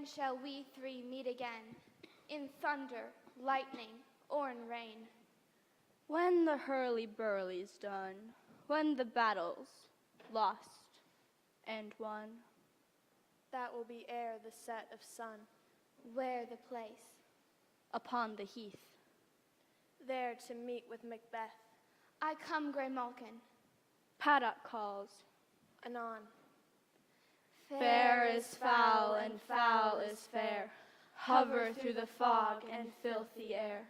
When shall we three meet again, in thunder, lightning, or in rain? When the hurly-burly's done, when the battle's lost and won. That will be ere the set of sun. Where the place? Upon the heath. There to meet with Macbeth. I come, Grey Malkin. Paddock calls. Anon. Fair is foul and foul is fair. Hover through the fog and filthy air.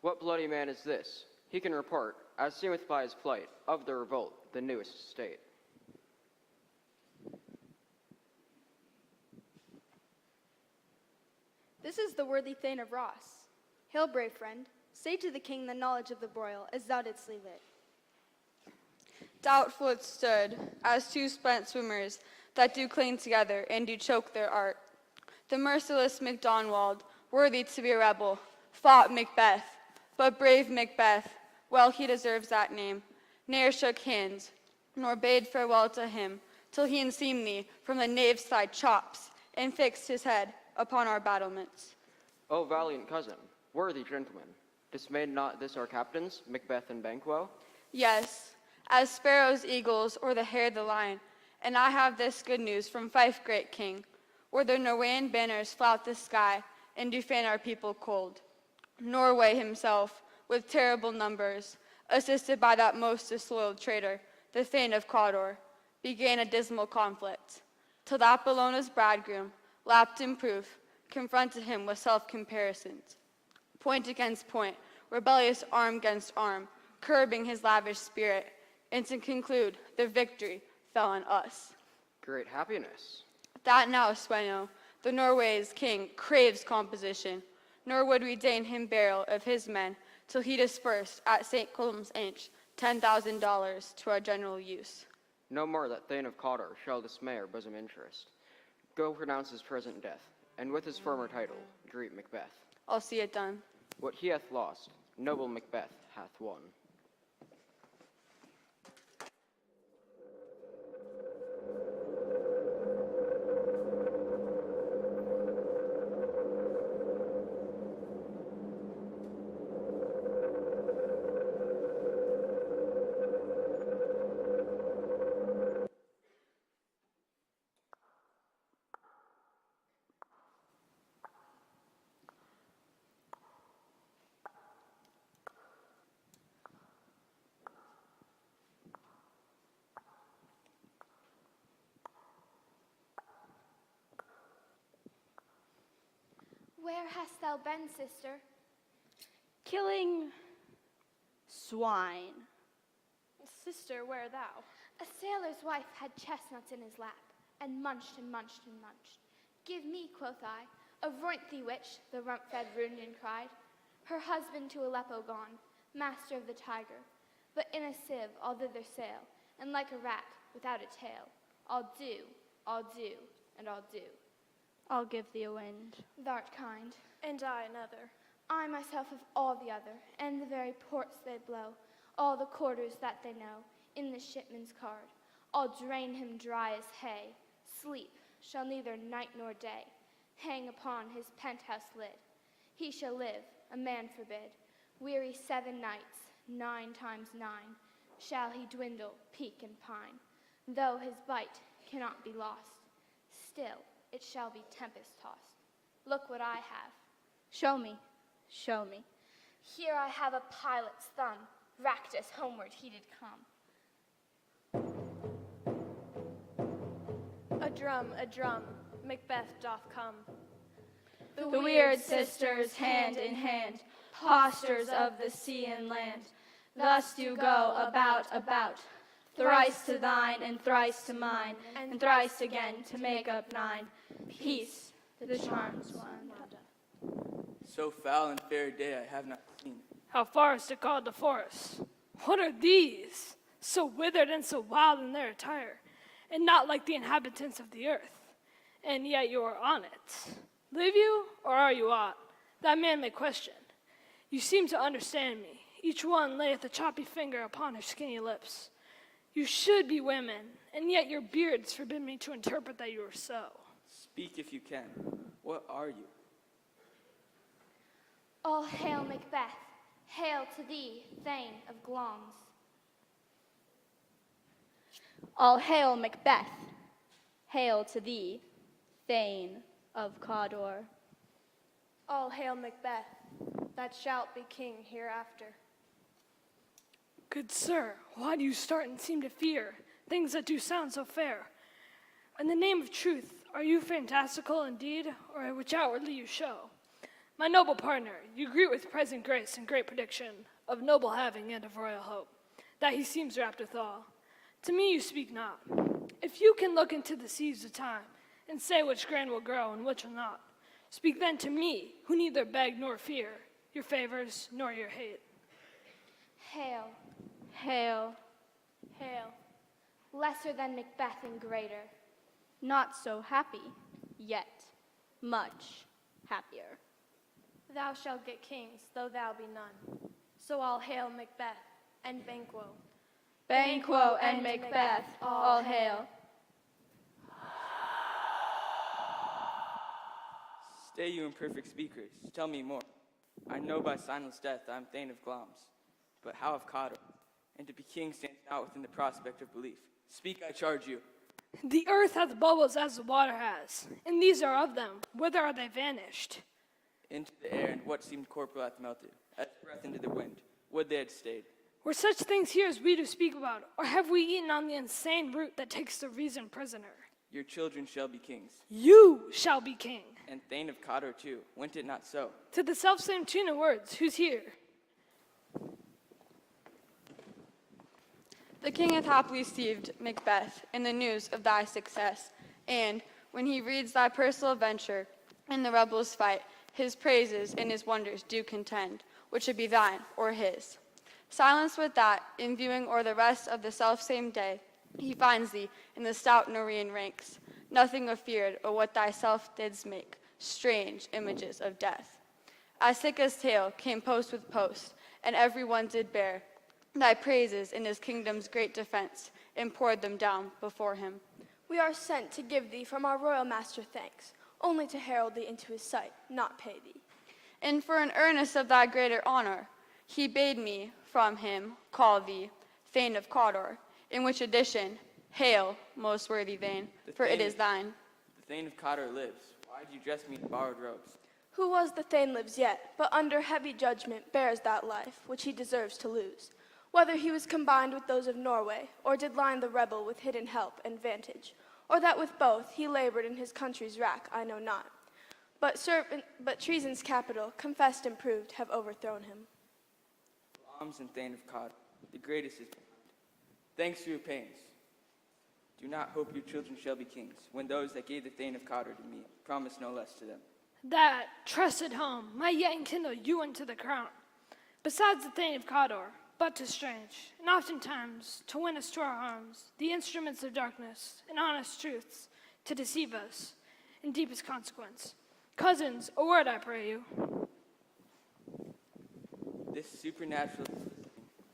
What bloody man is this? He can report, as seemeth by his plight, of the revolt, the newest state. This is the worthy Thane of Ross. Hail, brave friend. Say to the king the knowledge of the broil, as thou didst leave it. Doubtful it stood, as two spent swimmers that do cling together and do choke their art. The merciless MacDonald, worthy to be a rebel, fought Macbeth. But brave Macbeth, well he deserves that name, ne'er shook hands, nor bade farewell to him, till he enseemly from the knave's side chops, and fixed his head upon our battlements. O valiant cousin, worthy gentlemen, dismayed not this our captains, Macbeth and Banquo? Yes, as sparrows, eagles, or the hare the lion, and I have this good news from Fife, great king, where the Norwegian banners flout the sky, and do fan our people cold. Norway himself, with terrible numbers, assisted by that most disloyal traitor, the Thane of Cawdor, began a dismal conflict, till that Bellona's bridegroom, lapped in proof, confronted him with self-comparisons. Point against point, rebellious arm against arm, curbing his lavish spirit, and to conclude, the victory fell on us. Great happiness. That now, Sweno, the Norway's king, craves composition, nor would we deign him burial of his men till he dispersed at St. Colum's Inch $10,000 to our general use. No more that Thane of Cawdor shall dismay our bosom interest. Go pronounce his present death, and with his former title, greet Macbeth. I'll see it done. What he hath lost, noble Macbeth hath won. Where hast thou been, sister? Killing swine. Sister, where thou? A sailor's wife had chestnuts in his lap, and munched and munched and munched. Give me, quoth I, avoint thee witch, the rump-fed Runyon cried. Her husband to Aleppo gone, master of the tiger, but in a sieve I'll thither sail, and like a rat without a tail, I'll do, and I'll do. I'll give thee a wind. Thou'rt kind. And I another. I myself have all the other, and the very ports they blow, all the quarters that they know, in the shipman's card. I'll drain him dry as hay. Sleep shall neither night nor day hang upon his penthouse lid. He shall live, a man forbid, weary 7 nights, 9 times 9, shall he dwindle, peak, and pine. Though his bite cannot be lost, still it shall be tempest-tossed. Look what I have. Show me, show me. Here I have a pilot's thumb, racked as homeward he did come. A drum, Macbeth doth come. The weird sisters, hand in hand, postures of the sea and land, thus do go about, thrice to thine and thrice to mine, and thrice again to make up nine. Peace, the charms one. So foul and fair a day I have not seen. How far is it called the forest? What are these? So withered and so wild in their attire, and not like the inhabitants of the earth. And yet you are on it. Live you, or are you aught? That man may question. You seem to understand me. Each one layeth a choppy finger upon her skinny lips. You should be women, and yet your beards forbid me to interpret that you are so. Speak if you can. What are you? All hail Macbeth, hail to thee, Thane of Glamis. All hail Macbeth, hail to thee, Thane of Cawdor. All hail Macbeth, that shalt be king hereafter. Good sir, why do you start and seem to fear things that do sound so fair? In the name of truth, are you fantastical indeed, or which outwardly you show? My noble partner, you greet with present grace and great prediction of noble having and of royal hope, that he seems wrapped withal. To me you speak not. If you can look into the seas of time, and say which grain will grow and which will not, speak then to me, who neither beg nor fear your favors nor your hate. Hail, Hail, Hail, lesser than Macbeth and greater. not so happy, yet much happier. thou shalt get kings, though thou be none. So all hail Macbeth and Banquo. Banquo and Macbeth, all hail. Stay, you imperfect speakers. Tell me more. I know by signless death I am Thane of Glamis, but how of Cawdor? And to be king stands not within the prospect of belief. Speak, I charge you. The earth hath bubbles as the water has, and these are of them. Whither are they vanished? Into the air, and what seemed corporal hath melted, as breath into the wind. Would they had stayed. Were such things here as we do speak about, or have we eaten on the insane root that takes the reason prisoner? Your children shall be kings, You shall be king. and Thane of Cawdor too. Went it not so? To the selfsame tune of words, who's here? The king hath happily received Macbeth in the news of thy success, and when he reads thy personal adventure in the rebels' fight, his praises and his wonders do contend, which should be thine or his. Silenced with that, in viewing o'er the rest of the selfsame day, he finds thee in the stout Norrean ranks, nothing afeared or what thyself didst make, strange images of death. As thick as tale came post with post, and every one did bear thy praises in his kingdom's great defense, and poured them down before him. We are sent to give thee from our royal master thanks, only to herald thee into his sight, not pay thee. And for an earnest of thy greater honor, he bade me from him call thee Thane of Cawdor, in which addition, hail, most worthy Thane, for it is thine. The Thane of Cawdor lives. Why do you dress me in borrowed robes? Who was the Thane lives yet, but under heavy judgment bears that life, which he deserves to lose. Whether he was combined with those of Norway, or did line the rebel with hidden help and vantage, or that with both he labored in his country's wrack, I know not. But treason's capital, confessed and proved, have overthrown him. Glamis and Thane of Cawdor, the greatest is behind. Thanks for your pains. Do not hope your children shall be kings, when those that gave the Thane of Cawdor to me promised no less to them. That trusted home might yet enkindle you into the crown. Besides the Thane of Cawdor, but 'tis strange, and oftentimes to win us to our arms, the instruments of darkness and honest truths to deceive us in deepest consequence. Cousins, a word I pray you. This supernatural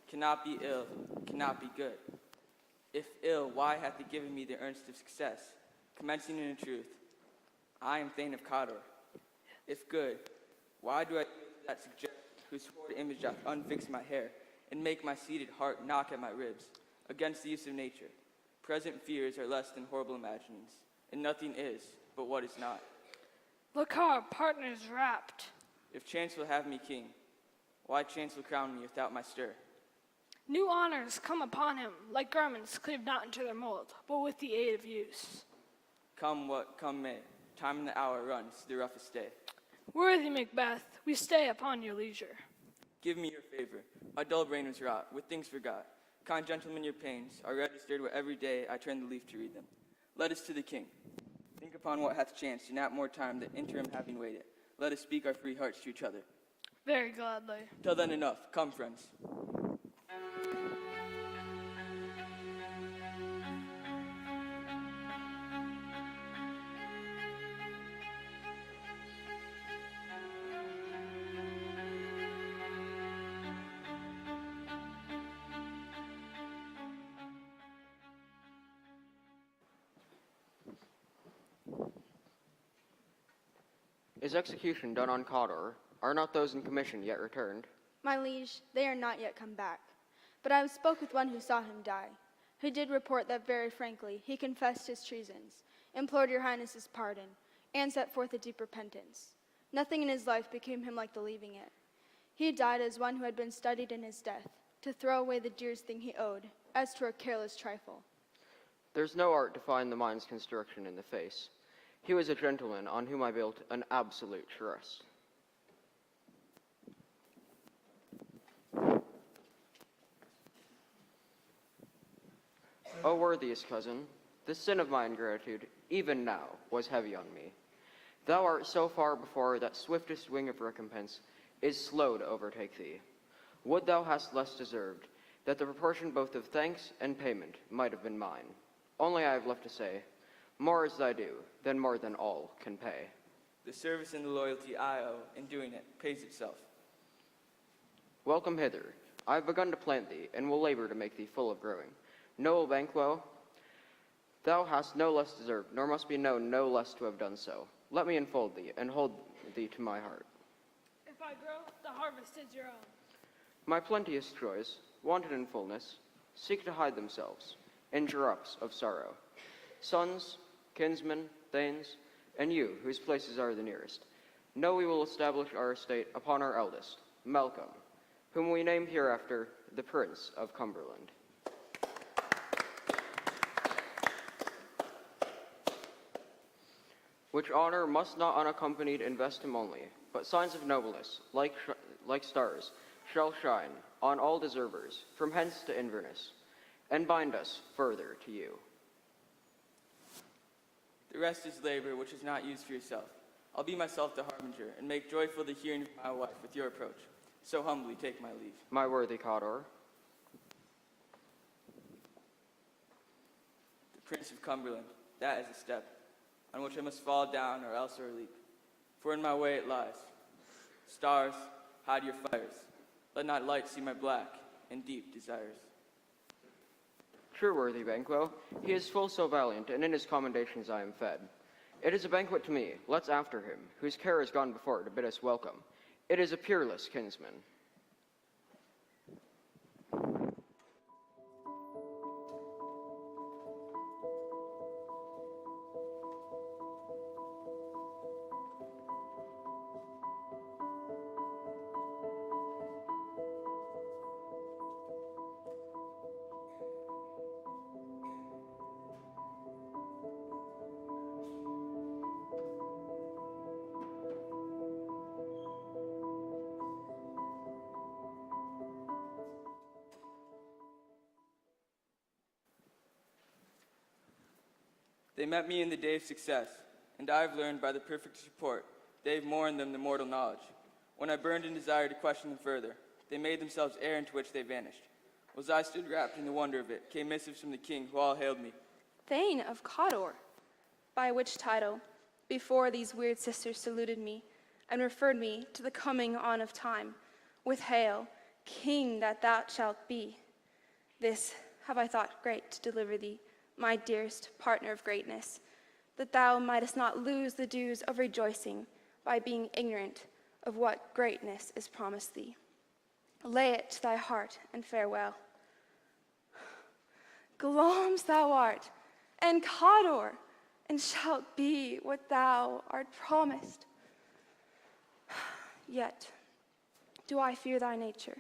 cannot be ill, cannot be good. If ill, why hath he given me the earnest of success? Commencing in the truth, I am Thane of Cawdor. If good, why do I do that suggestion whose horrid image doth unfix my hair, and make my seated heart knock at my ribs, against the use of nature? Present fears are less than horrible imaginings, and nothing is but what is not. Look how our partner's wrapped. If chance will have me king, why chance will crown me without my stir? New honors come upon him, like garments cleaved not into their mold, but with the aid of use. Come what come may, time and the hour runs the roughest day. Worthy Macbeth, we stay upon your leisure. Give me your favor. My dull brain was wrought with things forgot. Kind gentlemen, your pains are registered where every day I turn the leaf to read them. Let us to the king. Think upon what hath chanced, and at more time than interim having waited. Let us speak our free hearts to each other. Very gladly. Till then enough. Come, friends. Is execution done on Cawdor? Are not those in commission yet returned? My liege, they are not yet come back. But I spoke with one who saw him die, who did report that very frankly he confessed his treasons, implored your highness's pardon, and set forth a deep repentance. Nothing in his life became him like the leaving it. He died as one who had been studied in his death, to throw away the dearest thing he owed, as to a careless trifle. There's no art to find the mind's construction in the face. He was a gentleman on whom I built an absolute trust. O worthiest cousin, the sin of my ingratitude, even now, was heavy on me. Thou art so far before that swiftest wing of recompense is slow to overtake thee. Would thou hast less deserved, that the proportion both of thanks and payment might have been mine. Only I have left to say, more is thy due, than more than all can pay. The service and the loyalty I owe in doing it pays itself. Welcome hither. I have begun to plant thee, and will labor to make thee full of growing. Noble Banquo, thou hast no less deserved, nor must be known no less to have done so. Let me enfold thee, and hold thee to my heart. If I grow, the harvest is your own. My plenteous joys, wanted in fullness, seek to hide themselves in drops of sorrow. Sons, kinsmen, thanes, and you, whose places are the nearest, know we will establish our estate upon our eldest, Malcolm, whom we name hereafter the Prince of Cumberland. Which honor must not unaccompanied invest him only, but signs of nobleness, like stars, shall shine on all deservers, from hence to Inverness, and bind us further to you. The rest is labor which is not used for yourself. I'll be myself the harbinger, and make joyful the hearing of my wife with your approach. So humbly take my leave. My worthy Cawdor. The Prince of Cumberland, that is a step, on which I must fall down or else o'erleap. For in my way it lies. Stars, hide your fires. Let not light see my black and deep desires. True, worthy Banquo, he is full so valiant, and in his commendations I am fed. It is a banquet to me, let's after him, whose care has gone before to bid us welcome. It is a peerless kinsman. They met me in the day of success, and I have learned by the perfect report they have more in them than mortal knowledge. When I burned in desire to question them further, they made themselves air into which they vanished. Whilst I stood wrapped in the wonder of it, came missives from the king who all hailed me. Thane of Cawdor, by which title, before these weird sisters saluted me, and referred me to the coming on of time, with hail, king that thou shalt be. This have I thought great to deliver thee, my dearest partner of greatness, that thou mightest not lose the dues of rejoicing by being ignorant of what greatness is promised thee. Lay it to thy heart and farewell. Glamis thou art, and Cawdor, and shalt be what thou art promised. Yet do I fear thy nature.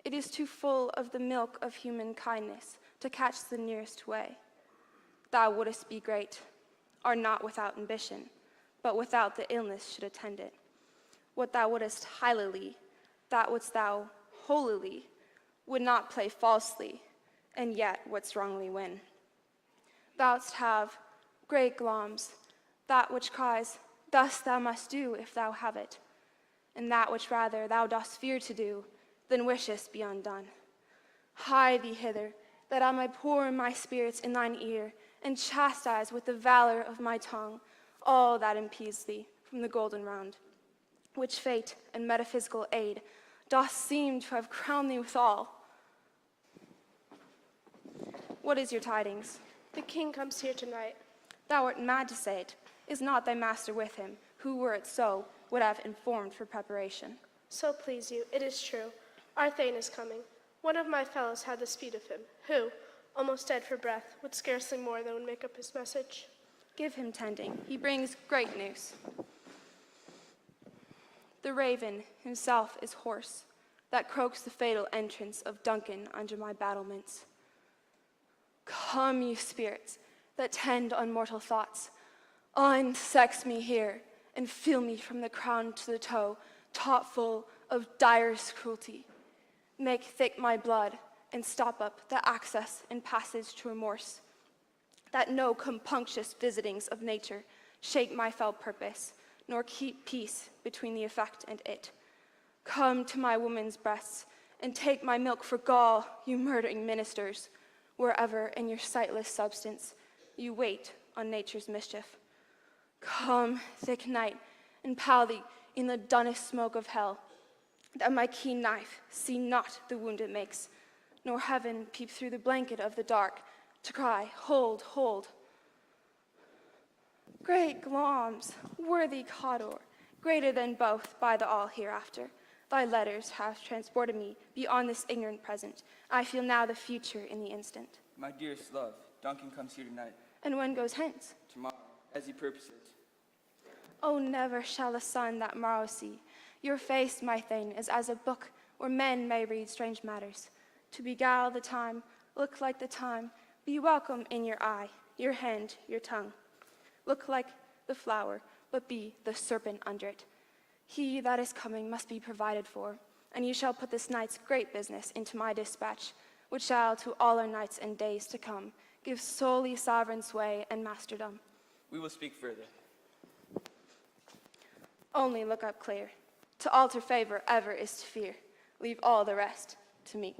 It is too full of the milk of human kindness to catch the nearest way. Thou wouldest be great, are not without ambition, but without the illness should attend it. What thou wouldest highly, that wouldst thou holily, would not play falsely, and yet would strongly win. Thou'st have great gloms, that which cries, thus thou must do if thou have it, and that which rather thou dost fear to do, than wishest be undone. Hie thee hither, that I may pour my spirits in thine ear, and chastise with the valor of my tongue all that impedes thee from the golden round, which fate and metaphysical aid doth seem to have crowned thee withal. What is your tidings? The king comes here tonight. Thou art mad to say it. Is not thy master with him, who, were it so, would have informed for preparation? So please you, it is true. Our Thane is coming. One of my fellows had the speed of him, who, almost dead for breath, would scarcely more than would make up his message. Give him tending. He brings great news. The raven himself is hoarse, that croaks the fatal entrance of Duncan under my battlements. Come, you spirits that tend on mortal thoughts, unsex me here, and fill me from the crown to the toe, top full of direst cruelty. Make thick my blood, and stop up the access and passage to remorse, that no compunctious visitings of nature shake my fell purpose, nor keep peace between the effect and it. Come to my woman's breasts, and take my milk for gall, you murdering ministers, wherever in your sightless substance you wait on nature's mischief. Come, thick night, and pall thee in the dunnest smoke of hell, that my keen knife see not the wound it makes, nor heaven peep through the blanket of the dark to cry, hold, hold. Great Gloms, worthy Cador, greater than both by the all hereafter, thy letters have transported me beyond this ignorant present. I feel now the future in the instant. My dearest love, Duncan comes here tonight. And when goes hence? Tomorrow, as he purposes. Oh, never shall the sun that morrow see. Your face, my Thane, is as a book where men may read strange matters. To beguile the time, look like the time, be welcome in your eye, your hand, your tongue. Look like the flower, but be the serpent under it. He that is coming must be provided for, and you shall put this night's great business into my dispatch, which shall to all our nights and days to come give solely sovereign sway and masterdom. We will speak further. Only look up clear. To alter favor ever is to fear. Leave all the rest to me.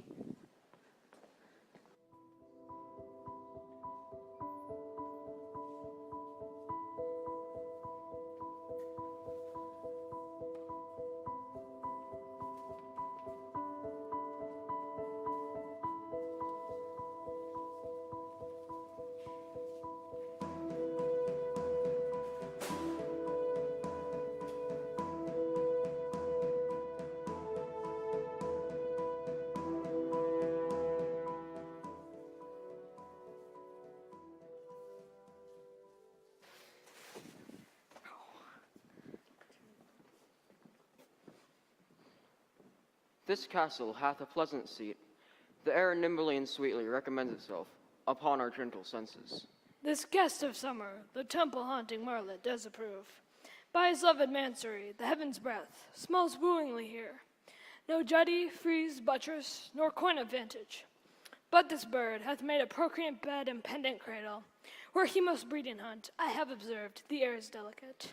This castle hath a pleasant seat. The air nimbly and sweetly recommends itself upon our gentle senses. This guest of summer, the temple-haunting marlet, does approve. By his loved mansory, the heaven's breath smells wooingly here. No jutty, frieze, buttress, nor coign of vantage. But this bird hath made a procreant bed and pendant cradle, where he must breed and hunt. I have observed, the air is delicate.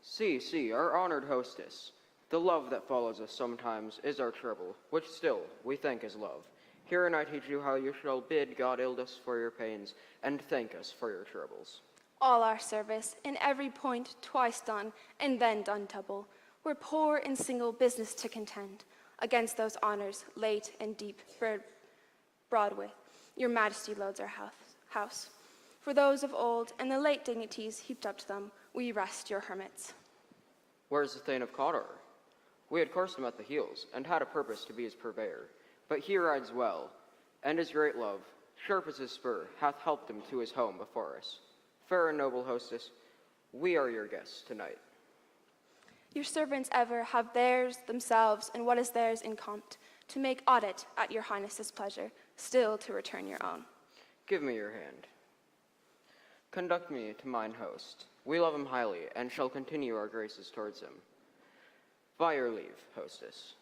See, our honored hostess. The love that follows us sometimes is our trouble, which still we think is love. Herein I teach you how you shall bid God ild us for your pains, and thank us for your troubles. All our service, in every point twice done, and then done double. We're poor and single business to contend, against those honors late and deep broad with. Your majesty loads our house. For those of old, and the late dignities heaped up to them, we rest your hermits. Where's the Thane of Cawdor? We had coursed him at the heels, and had a purpose to be his purveyor. But he rides well, and his great love, sharp as his spur, hath helped him to his home before us. Fair and noble hostess, we are your guests tonight. Your servants ever have theirs themselves and what is theirs in compt, to make audit at your highness's pleasure, still to return your own. Give me your hand. Conduct me to mine host. We love him highly, and shall continue our graces towards him. By your leave, hostess.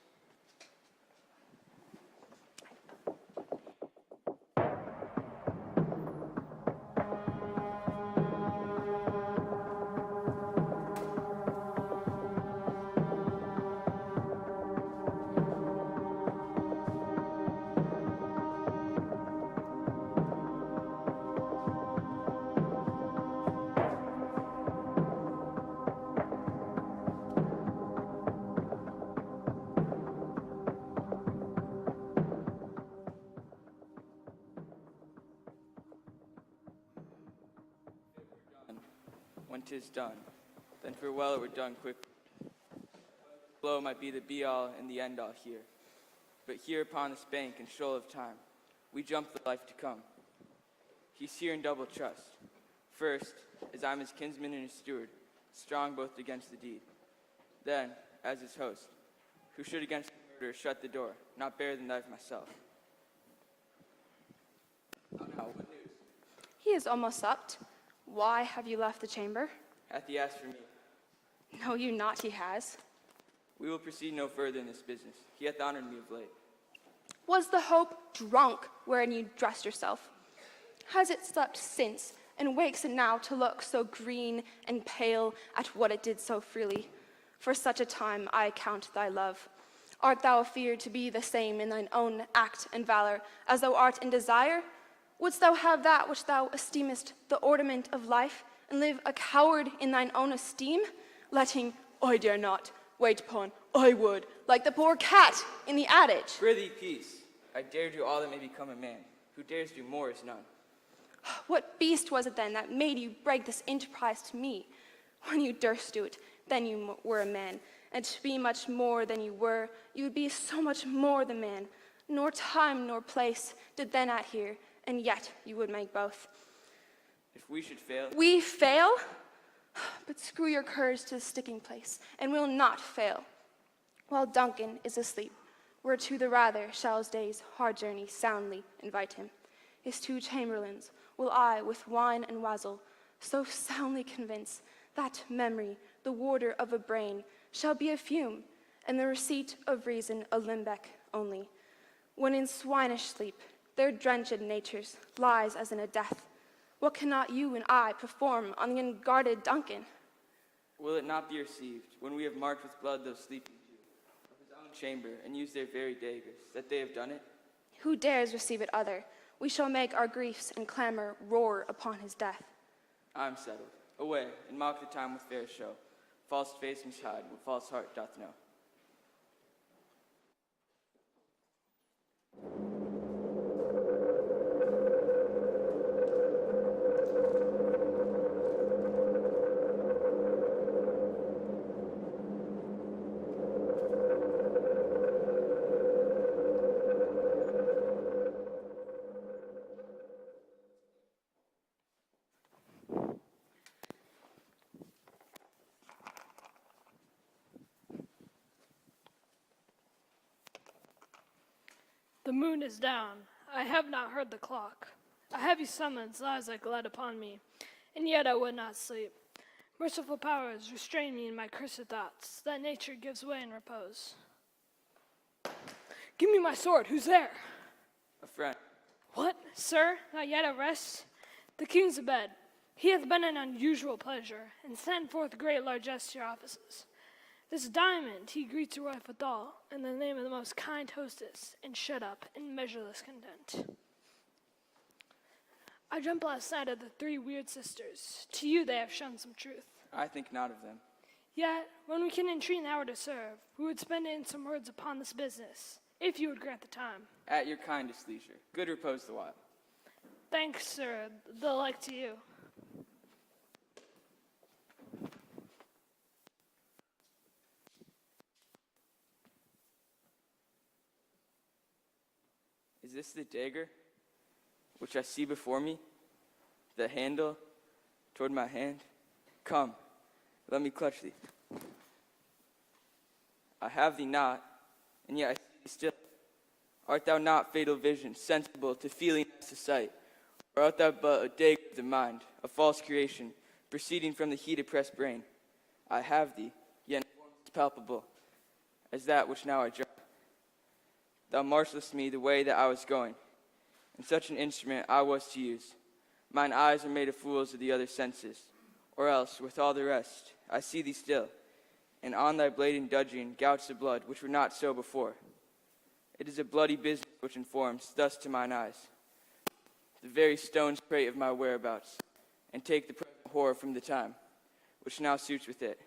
When 'tis done, then farewell, it were done quickly. Blow might be the be-all and the end-all here. But here upon this bank and shoal of time, we jump the life to come. He's here in double trust. First, as I'm his kinsman and his steward, strong both against the deed. Then, as his host, who should against the murderer shut the door, not bear the knife myself. How now, what news? He is almost supped. Why have you left the chamber? Hath he asked for me? Know you not he has? We will proceed no further in this business. He hath honored me of late. Was the hope drunk wherein you dressed yourself? Has it slept since, and wakes it now to look so green and pale at what it did so freely? For such a time I account thy love. Art thou afeard to be the same in thine own act and valor as thou art in desire? Wouldst thou have that which thou esteemest the ornament of life, and live a coward in thine own esteem, letting I dare not wait upon I would, like the poor cat in the adage? Prithee, peace. I dare do all that may become a man. Who dares do more is none. What beast was it then that made you break this enterprise to me? When you durst do it, then you were a man, and to be much more than you were, you would be so much more the man. Nor time nor place did then adhere, and yet you would make both. If we should fail, We fail? But screw your courage to the sticking place, and we'll not fail. While Duncan is asleep, whereto the rather shall his day's hard journey soundly invite him. His two chamberlains will I with wine and wassail so soundly convince that memory, the warder of a brain, shall be a fume, and the receipt of reason a limbeck only. When in swinish sleep, their drenched natures lies as in a death. What cannot you and I perform on the unguarded Duncan? will it not be received when we have marked with blood those sleeping Jews of his own chamber, and used their very daggers, that they have done it? Who dares receive it other? We shall make our griefs and clamor roar upon his death. I am settled. Away, and mock the time with fair show. False face must hide what false heart doth know. The moon is down. I have not heard the clock. A heavy summons lies like lead upon me, and yet I would not sleep. Merciful powers restrain me in my cursed thoughts, that nature gives way in repose. Give me my sword. Who's there? A friend. What, sir? Not yet at rest? The king's abed. He hath been an unusual pleasure, and sent forth great largesse to your offices. This diamond he greets your wife withal, in the name of the most kind hostess, and shut up in measureless content. I dreamt last night of the three weird sisters. To you they have shown some truth. I think not of them. Yet, when we can entreat an hour to serve, we would spend it in some words upon this business, if you would grant the time. At your kindest leisure. Good repose the while. Thanks, sir. The like to you. Is this the dagger? which I see before me, the handle toward my hand. Come, let me clutch thee. I have thee not, and yet I see thee still. Art thou not fatal vision, sensible to feeling as to sight? Or art thou but a dague of the mind, a false creation, proceeding from the heat-oppressed brain? I have thee, yet no form is palpable, as that which now I draw. Thou marshalest me the way that I was going, and such an instrument I was to use. Mine eyes are made of fools of the other senses, or else, with all the rest, I see thee still, and on thy blade and dudgeon gouts of blood, which were not so before. It is a bloody business which informs thus to mine eyes. The very stones prate of my whereabouts, and take the present horror from the time, which now suits with it.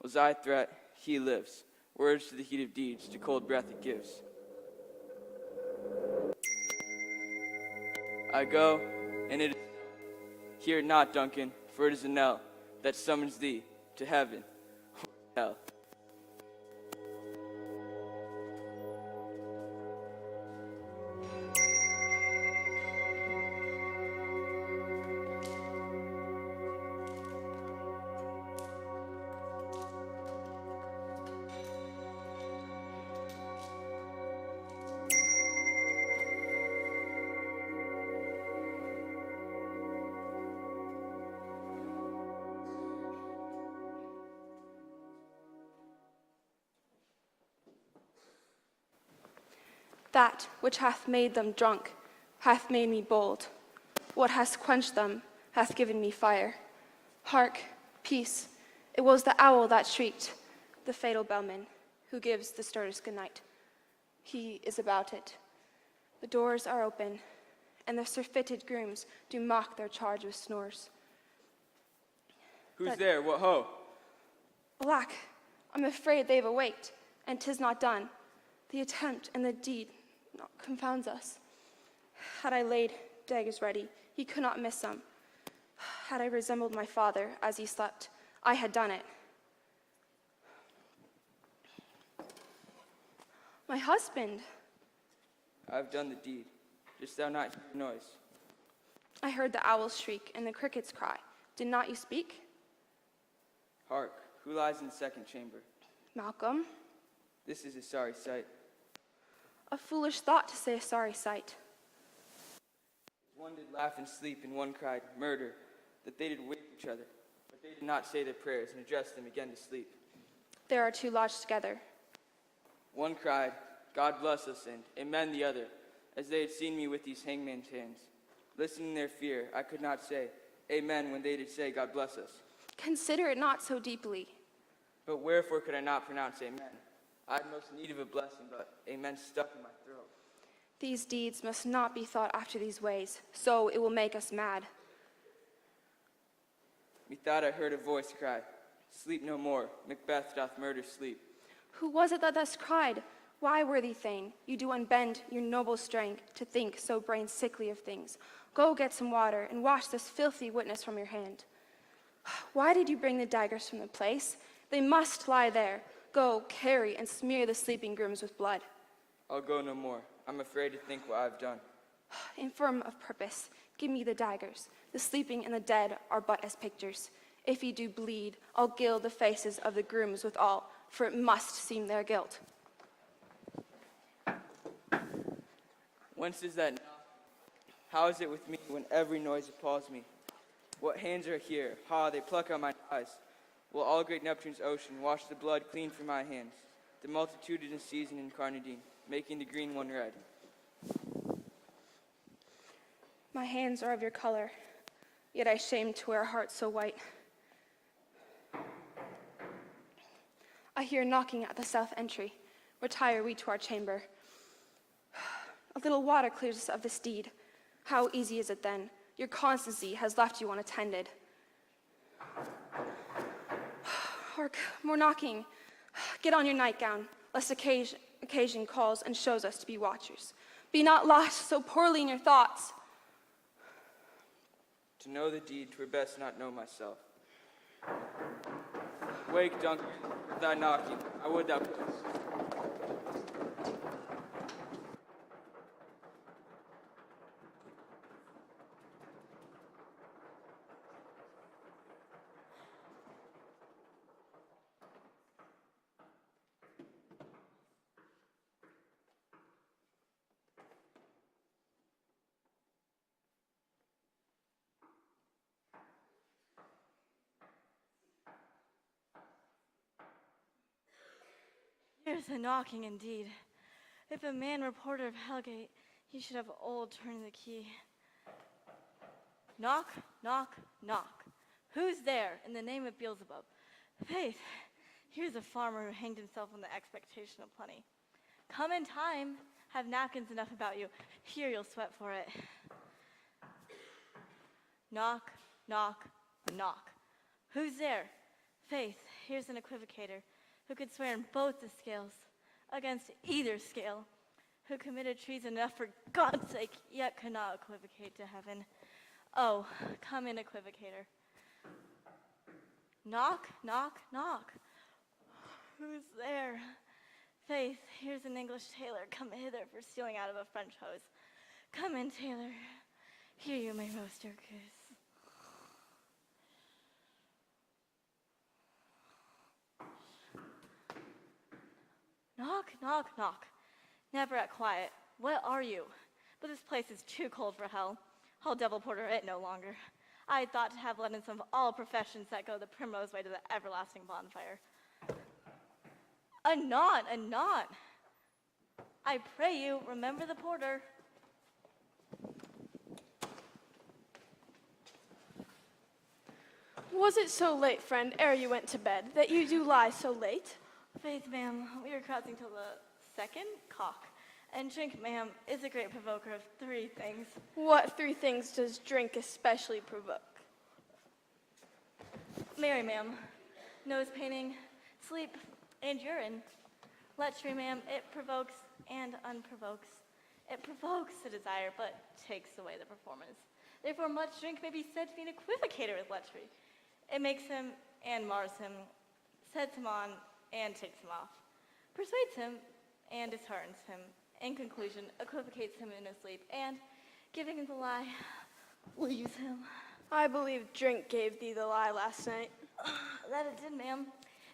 Was I threat, he lives. Words to the heat of deeds, to cold breath it gives. I go, and it is. Hear it not, Duncan, for it is a knell that summons thee to heaven or to hell. That which hath made them drunk hath made me bold. What has quenched them hath given me fire. Hark, peace, it was the owl that shrieked, the fatal bellman, who gives the sturdest good night. He is about it. The doors are open, and the surfeited grooms do mock their charge with snores. Who's there? What ho? Alack, I'm afraid they've awaked, and 'tis not done. The attempt and the deed confounds us. Had I laid daggers ready, he could not miss them. Had I resembled my father as he slept, I had done it. My husband. I've done the deed. Didst thou not hear the noise? I heard the owls shriek and the crickets cry. Did not you speak? Hark, who lies in the second chamber? Malcolm. This is a sorry sight. A foolish thought to say a sorry sight. One did laugh and sleep, and one cried, murder, that they did wake each other. But they did not say their prayers, and addressed them again to sleep. There are two lodged together. One cried, God bless us, and amen the other, as they had seen me with these hangman's hands. Listening in their fear, I could not say, amen, when they did say, God bless us. Consider it not so deeply. But wherefore could I not pronounce amen? I had most need of a blessing, but amen stuck in my throat. These deeds must not be thought after these ways, so it will make us mad. Methought I heard a voice cry, sleep no more, Macbeth doth murder sleep. Who was it that thus cried? Why, worthy thane, you do unbend your noble strength to think so brain sickly of things? Go get some water and wash this filthy witness from your hand. Why did you bring the daggers from the place? They must lie there. Go, carry, and smear the sleeping grooms with blood. I'll go no more. I'm afraid to think what I've done. Infirm of purpose, give me the daggers. The sleeping and the dead are but as pictures. If ye do bleed, I'll gild the faces of the grooms with all, for it must seem their guilt. Whence is that knock? How is it with me when every noise appalls me? What hands are here? Ha, they pluck out mine eyes. Will all great Neptune's ocean wash the blood clean from my hands? The multitudinous season in carnadine, making the green one red. My hands are of your color, yet I shame to wear a heart so white. I hear knocking at the south entry. Retire we to our chamber. A little water clears us of this deed. How easy is it then? Your constancy has left you unattended. Hark, more knocking. Get on your nightgown, lest occasion calls and shows us to be watchers. Be not lost so poorly in your thoughts. To know the deed, 'twere best not know myself. Wake, Duncan, with thy knocking. I would thou couldst. There's a knocking indeed. If a man were porter of Hellgate, he should have old turning the key. Knock, knock, knock. Who's there in the name of Beelzebub? Faith, here's a farmer who hanged himself on the expectation of plenty. Come in time. Have napkins enough about you. Here you'll sweat for it. Knock, knock, knock. Who's there? Faith, here's an equivocator who could swear in both the scales against either scale, who committed treason enough for God's sake, yet could not equivocate to heaven. Oh, come in, equivocator. Knock, knock, knock. Who's there? Faith, here's an English tailor come hither for stealing out of a French hose. Come in, tailor. Here you may roast your goose. Knock, knock, knock. Never at quiet. What are you? But this place is too cold for hell. I'll devil porter it no longer. I thought to have London of all professions that go the primrose way to the everlasting bonfire. Anon, anon. I pray you, remember the porter. Was it so late, friend, ere you went to bed, that you do lie so late? Faith, ma'am, we are crossing till the second cock. And drink, ma'am, is a great provoker of three things. What three things does drink especially provoke? Mary, ma'am, nose painting, sleep, and urine. Lechery, ma'am, it provokes and unprovokes. It provokes the desire, but takes away the performance. Therefore, much drink may be said to be an equivocator with lechery. It makes him and mars him, sets him on and takes him off, persuades him and disheartens him. In conclusion, equivocates him in his sleep, and, giving him the lie, leaves him. I believe drink gave thee the lie last night. That it did, ma'am,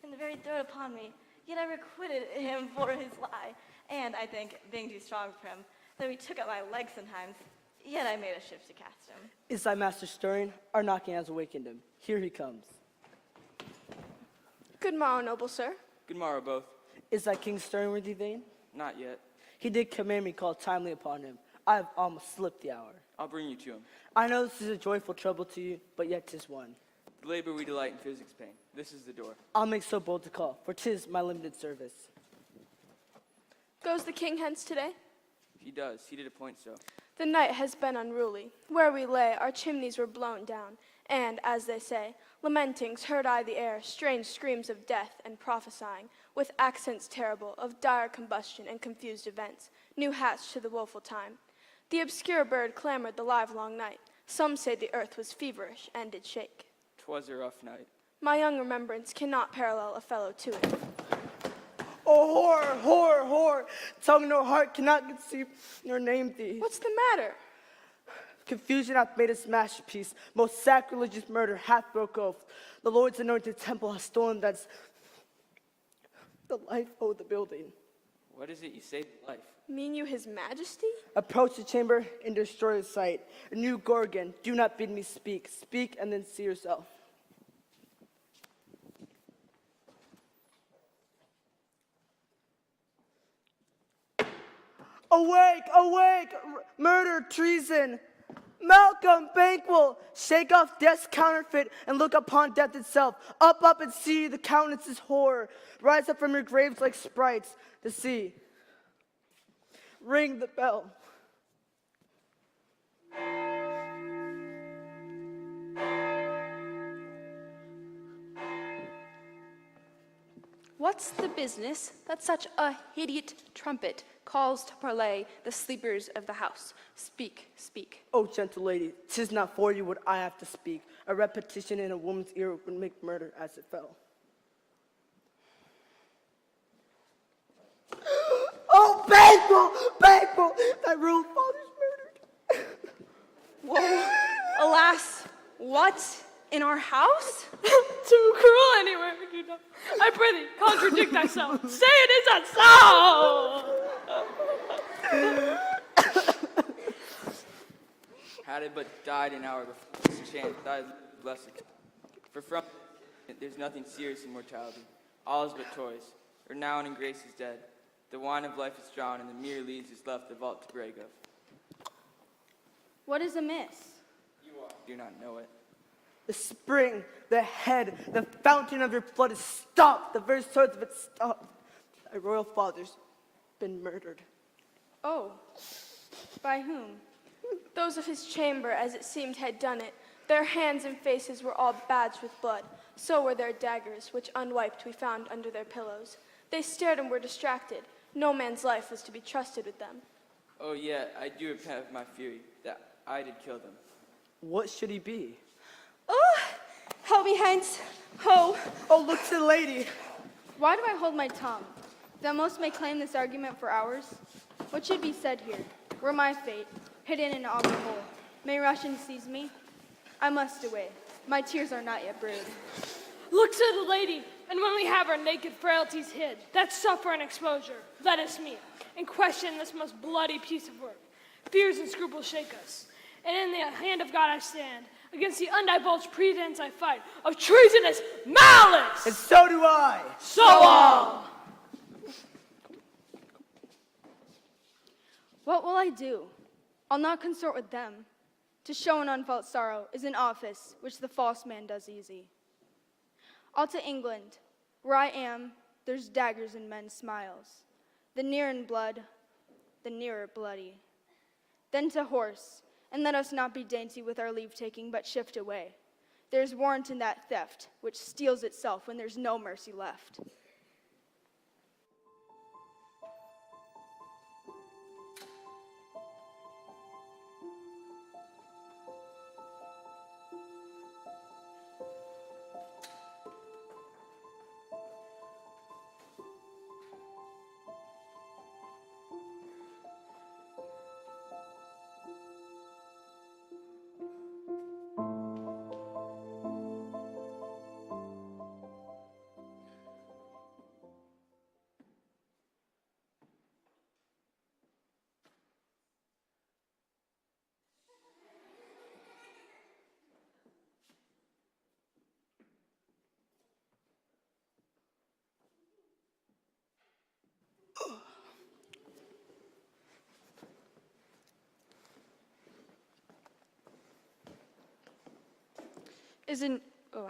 in the very throat upon me. Yet I requited him for his lie, and I think, being too strong for him, though he took up my legs sometimes, yet I made a shift to cast him. Is thy master stirring? Our knocking has awakened him. Here he comes. Good morrow, noble sir. Good morrow, both. Is thy king stirring with thee, Thane? Not yet. He did command me call timely upon him. I have almost slipped the hour. I'll bring you to him. I know this is a joyful trouble to you, but yet 'tis one. The labor we delight in physics pain. This is the door. I'll make so bold to call, for 'tis my limited service. Goes the king hence today? He does. He did appoint so. The night has been unruly. Where we lay, our chimneys were blown down, and, as they say, lamentings heard I the air, strange screams of death and prophesying, with accents terrible, of dire combustion and confused events, new hatched to the woeful time. The obscure bird clamored the livelong night. Some say the earth was feverish and did shake. 'Twas a rough night. My young remembrance cannot parallel a fellow to it. Oh, horror, horror, horror! Tongue nor heart cannot conceive nor name thee. What's the matter? Confusion hath made us masterpiece. Most sacrilegious murder hath broke oath. The Lord's anointed temple has stolen that's the life of the building. What is it you say to life? Mean you his majesty? Approach the chamber and destroy the sight. A new Gorgon, do not bid me speak. Speak and then see yourself. Awake, awake, murder, treason. Malcolm, Banquo, shake off death's counterfeit and look upon death itself. Up, up and see the countenance's horror. Rise up from your graves like sprites to see. Ring the bell. What's the business that such a idiot trumpet calls to parley the sleepers of the house? Speak, speak. Oh, gentle lady, 'tis not for you what I have to speak. A repetition in a woman's ear would make murder as it fell. Oh, Banquo, thy ruined father's murdered. Whoa, alas, what? In our house? Too cruel anywhere, you know. I pray thee, contradict thyself. Say it is not so. Had it but died an hour before this chance, thy blessed. For from it there's nothing serious in mortality. All is but toys. Renown and grace is dead. The wine of life is drawn, and the mere leaves is left the vault to brag of. What is amiss? You do not know it. The spring, the head, the fountain of your blood is stopped. The very source of it stopped. Thy royal father's been murdered. Oh, by whom? Those of his chamber, as it seemed, had done it. Their hands and faces were all badged with blood. So were their daggers, which unwiped we found under their pillows. They stared and were distracted. No man's life was to be trusted with them. Oh, yet I do repent of my fury, that I did kill them. What should he be? Oh, help me hence. Oh, Oh, look to the lady. Why do I hold my tongue? Thou most may claim this argument for hours. What should be said here? Were my fate, hidden in auger hole, may Russians seize me? I must away. My tears are not yet brewed. Look to the lady, and when we have our naked frailties hid, that suffer and exposure, let us meet, and question this most bloody piece of work. Fears and scruples shake us, and in the hand of God I stand. Against the undivulged pretense I fight, of treasonous malice! And so do I. So all! What will I do? I'll not consort with them. To show an unfelt sorrow is an office which the false man does easy. I'll to England. Where I am, there's daggers in men's smiles. The near in blood, the nearer bloody. Then to horse, and let us not be dainty with our leave-taking, but shift away. There's warrant in that theft, which steals itself when there's no mercy left.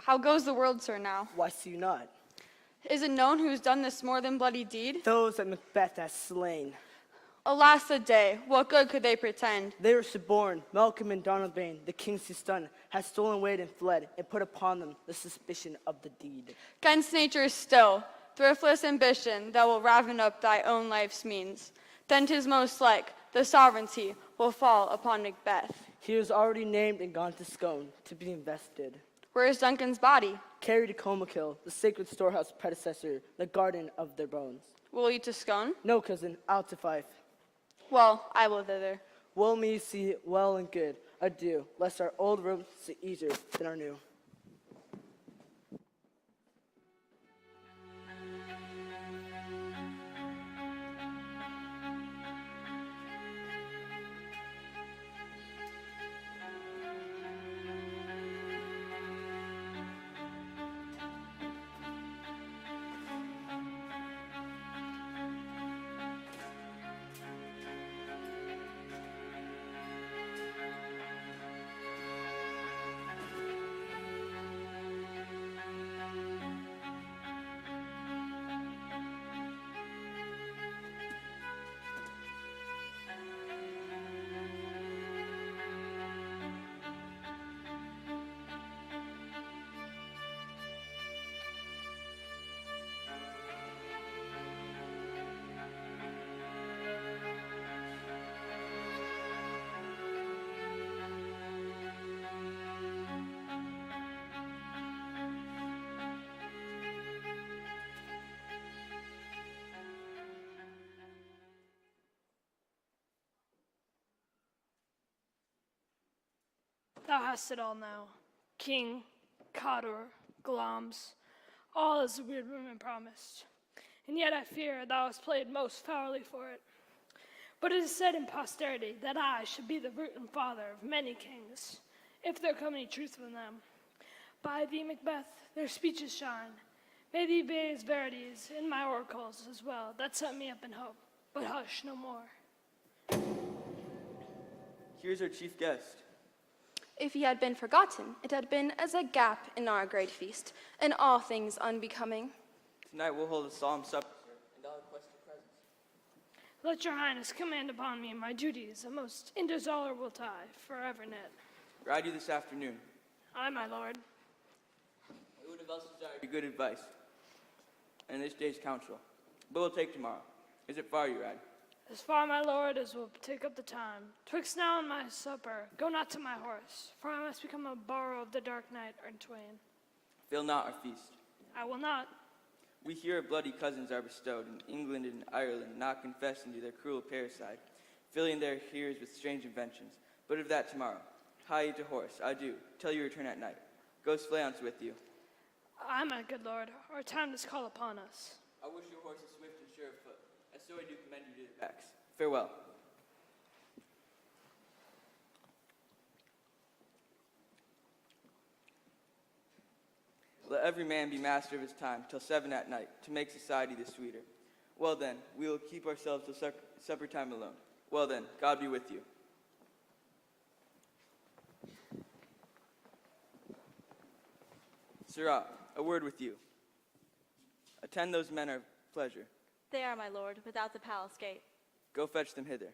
How goes the world, sir, now? Why see you not? Is it known who's done this more than bloody deed? Those that Macbeth has slain. Alas the day, what good could they pretend? They were suborned. Malcolm and Donalbain, the king's son, has stolen away and fled, and put upon them the suspicion of the deed. Gainst nature still, thriftless ambition that will raven up thy own life's means. Then 'tis most like the sovereignty will fall upon Macbeth. He was already named and gone to Scone to be invested. Where is Duncan's body? Carried to Comakill, the sacred storehouse predecessor, the garden of their bones. Will you to Scone? No, cousin, out to Fife. Well, I will thither. Will me see it well and good. Adieu, lest our old roads be easier than our new. Thou hast it all now. King, Cawdor, Glamis, all as the weird women promised. And yet I fear thou hast played most foully for it. But it is said in posterity that I should be the root and father of many kings, if there come any truth from them. By thee, Macbeth, their speeches shine. May thee be as verities in my oracles as well, that set me up in hope. But hush, no more. Here's our chief guest. If he had been forgotten, it had been as a gap in our great feast, and all things unbecoming. Tonight we'll hold a solemn supper, sir, and I'll request your presence. Let your highness command upon me my duties, a most indissoluble tie, forever knit. Ride you this afternoon. Aye, my lord. We would have else desired your good advice in this day's council, but we'll take tomorrow. Is it far you ride? As far, my lord, as will take up the time. Twixt now and my supper, go not to my horse, for I must become a borrow of the dark night or twain. Fail not our feast. I will not. We hear our bloody cousins are bestowed in England and Ireland, not confessing to their cruel parricide, filling their hearers with strange inventions. But of that tomorrow. Hie ye to horse, adieu, till you return at night. Ghost Fleance with you. Aye, my good lord, our time does call upon us. I wish your horse is swift and sure of foot, and so I do commend you to the backs. Farewell. Let every man be master of his time till 7 at night, to make society the sweeter. Well then, we will keep ourselves till supper time alone. Well then, God be with you. Sirrah, a word with you. Attend those men of pleasure. They are, my lord, without the palace gate. Go fetch them hither.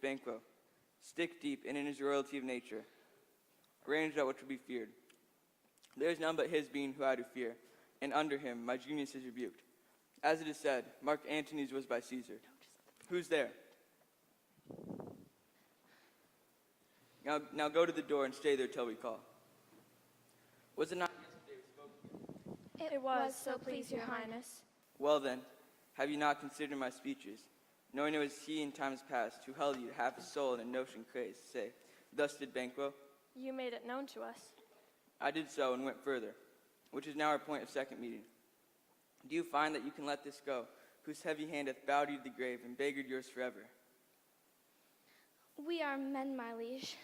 Banquo, stick deep and in his royalty of nature. Range out which will be feared. There is none but his being who I do fear, and under him my genius is rebuked. As it is said, Mark Antony's was by Caesar. Who's there? Now go to the door and stay there till we call. Was it not yesterday we spoke? It was, so please your highness. Well then, have you not considered my speeches? Knowing it was he in times past who held you to half his soul in a notion crazed, say, thus did Banquo. You made it known to us. I did so and went further, which is now our point of second meeting. Do you find that you can let this go, whose heavy hand hath bowed you to the grave and beggared yours forever? We are men, my liege.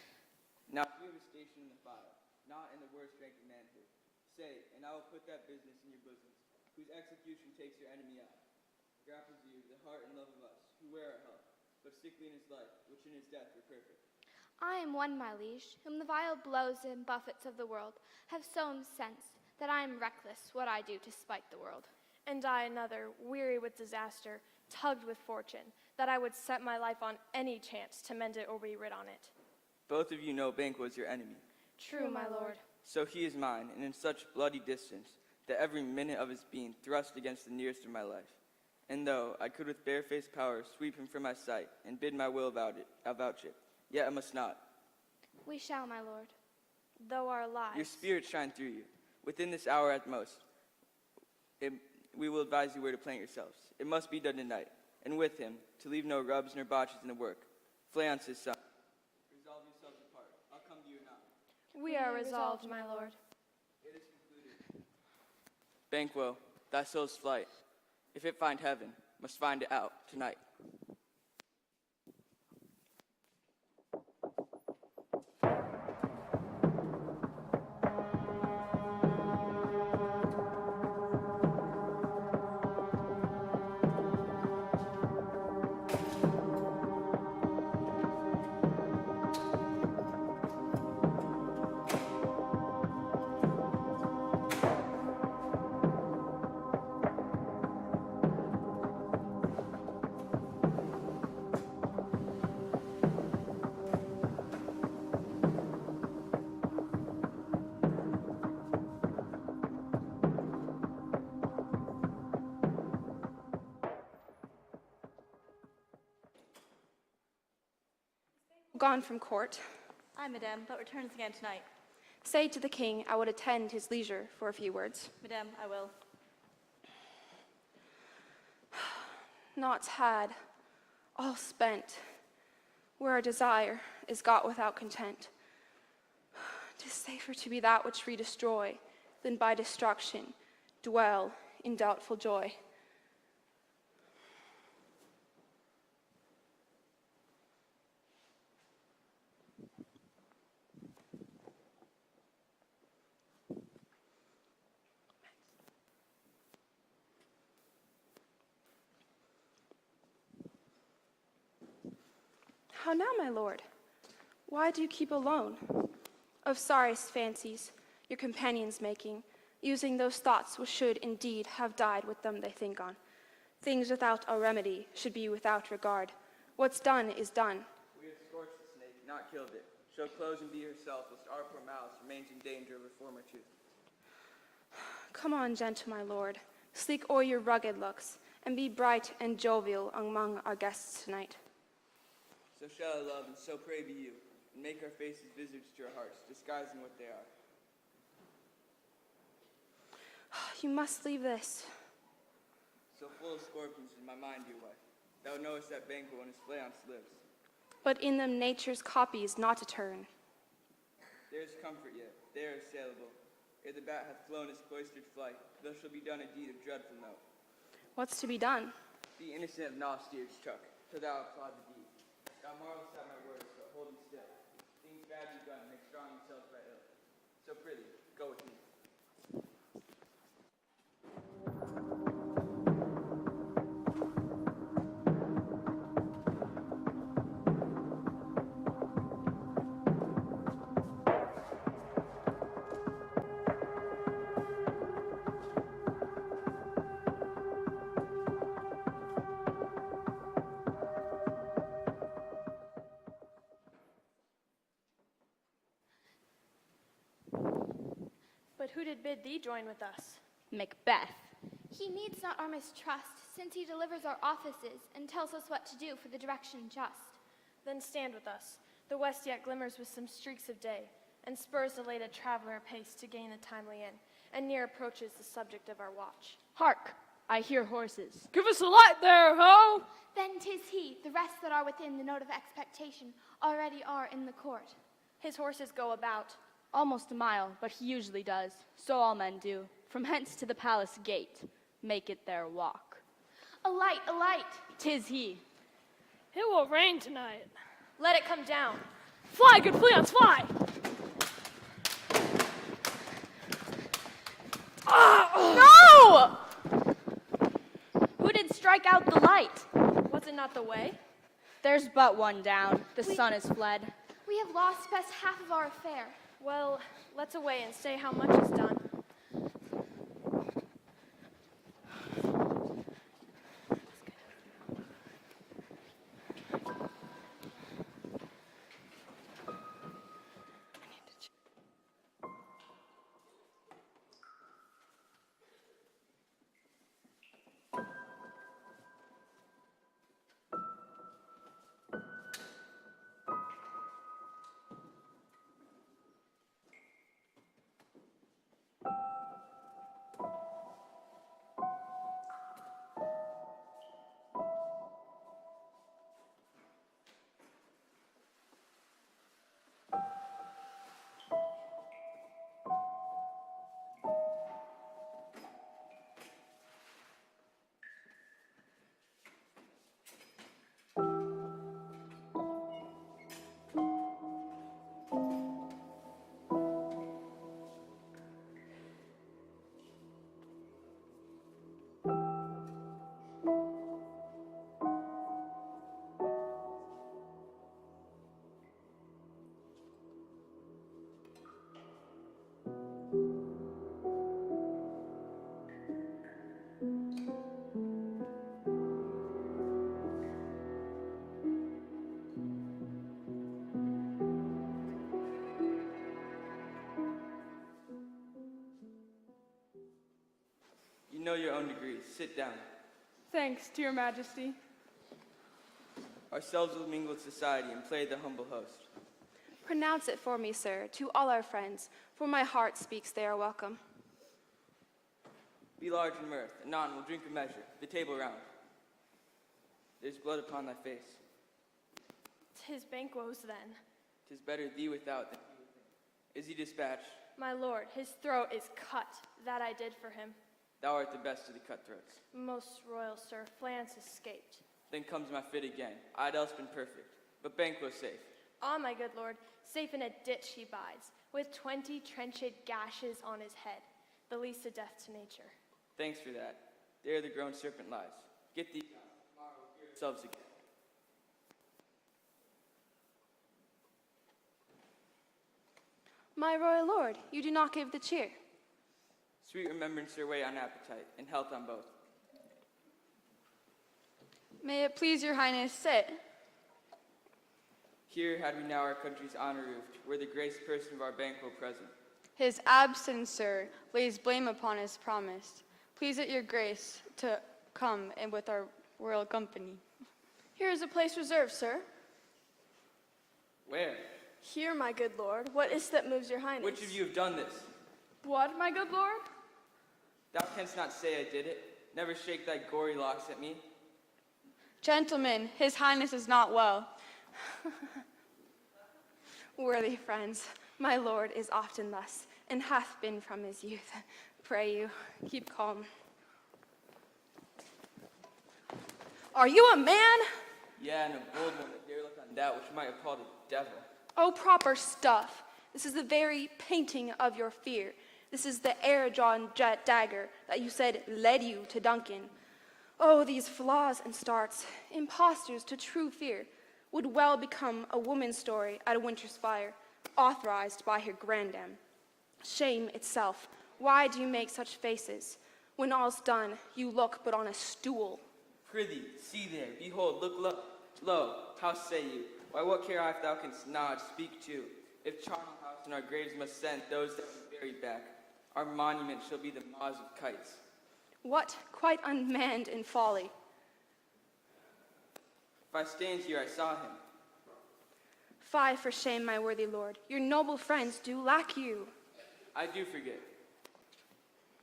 Now we have a station in the fire, not in the worst rank of manhood. Say, and I will put that business in your bosoms, whose execution takes your enemy out. Grapples you, the heart and love of us, who wear our health, but sickly in his life, which in his death were perfect. I am one, my liege, whom the vile blows and buffets of the world have so incensed that I am reckless what I do to spite the world. And I another, weary with disaster, tugged with fortune, that I would set my life on any chance to mend it or be rid on it. Both of you know Banquo is your enemy. True, my lord. So he is mine, and in such bloody distance, that every minute of his being thrust against the nearest of my life. And though I could with barefaced power sweep him from my sight, and bid my will avouch it, yet I must not. We shall, my lord. Though our lives... Your spirit shine through you. Within this hour at most, we will advise you where to plant yourselves. It must be done tonight, and with him, to leave no rubs nor botches in the work. Fleance his son. Resolve yourselves apart. I'll come to you anon. We are resolved, my lord. It is concluded. Banquo, thy soul's flight, if it find heaven, must find it out tonight. Gone from court. Aye, madame, but returns again tonight. Say to the king I would attend his leisure for a few words. Madame, I will. Naught had, all spent, where a desire is got without content. 'Tis safer to be that which we destroy than by destruction dwell in doubtful joy. How now, my lord? Why do you keep alone? Of sorriest fancies, your companions making, using those thoughts which should indeed have died with them they think on. Things without a remedy should be without regard. What's done is done. We have scorched the snake, not killed it. She'll close and be herself, lest our poor malice remains in danger of her former truth. Come on, gentle my lord, sleek o'er your rugged looks, and be bright and jovial among our guests tonight. So shall I love, and so pray be you, and make our faces visitors to your hearts, disguising what they are. You must leave this. So full of scorpions is my mind, dear wife. Thou knowest that Banquo and his fleance lives. But in them nature's copy is not to turn. There is comfort yet, there is saleable. Ere the bat hath flown his cloistered flight, there shall be done a deed of dreadful note. What's to be done? Be innocent of Nosteer's chuck, till thou applaud the deed. Thou marvelest at my words, but hold them still. Things bad begun make strong themselves by ill. So prithee, go with me. But who did bid thee join with us? Macbeth. He needs not our mistrust, since he delivers our offices and tells us what to do for the direction just. Then stand with us. The west yet glimmers with some streaks of day, and spurs the lated traveler apace to gain the timely end, and near approaches the subject of our watch. Hark! I hear horses. Give us a light there, ho! Then 'tis he, the rest that are within the note of expectation already are in the court. His horses go about. Almost a mile, but he usually does. So all men do. From hence to the palace gate, make it their walk. A light, a light! 'Tis he. It will rain tonight. Let it come down. Fly, good fleance, fly! No! Who did strike out the light? Was it not the way? There's but one down. The sun is fled. We have lost best half of our affair. Well, let's away and say how much is done. You know your own degrees. Sit down. Thanks to your majesty. Ourselves will mingle with society and play the humble host. Pronounce it for me, sir, to all our friends, for my heart speaks they are welcome. Be large in mirth. Anon we'll drink a measure, the table round. There's blood upon thy face. 'Tis Banquo's then. 'Tis better thee without than he within. Is he dispatched? My lord, his throat is cut. That I did for him. Thou art the best of the cutthroats. Most royal sir, Flance escaped. Then comes my fit again. I'd else been perfect, but Banquo's safe. Ah, my good lord, safe in a ditch he bides, with 20 trenched gashes on his head, the least a death to nature. Thanks for that. There the grown serpent lies. Get thee down. Tomorrow we'll hear ourselves again. My royal lord, you do not give the cheer. Sweet remembrance your way on appetite, and health on both. May it please your highness, sit. Here had we now our country's honor roofed, were the graced person of our banquet present. His absence, sir, lays blame upon his promise. Please it your grace to come and with our royal company. Here is a place reserved, sir. Where? Here, my good lord. What is that moves your highness? Which of you have done this? What, my good lord? Thou canst not say I did it. Never shake thy gory locks at me. Gentlemen, his highness is not well. Worthy friends, my lord is often thus, and hath been from his youth. Pray you, keep calm. Are you a man? Yeah, and a bold one that dare look on that which might appall the devil. Oh, proper stuff. This is the very painting of your fear. This is the air-drawn jet dagger that you said led you to Duncan. Oh, these flaws and starts, impostors to true fear, would well become a woman's story at a winter's fire, authorized by her grandam. Shame itself. Why do you make such faces? When all's done, you look but on a stool. Prithee, see there, behold, look, lo, how say you? Why, what care I if thou canst nod, speak too? If charnel house and our graves must send those that we buried back, our monument shall be the maws of kites. What quite unmanned in folly. If I stand here, I saw him. Fie for shame, my worthy lord. Your noble friends do lack you. I do forget.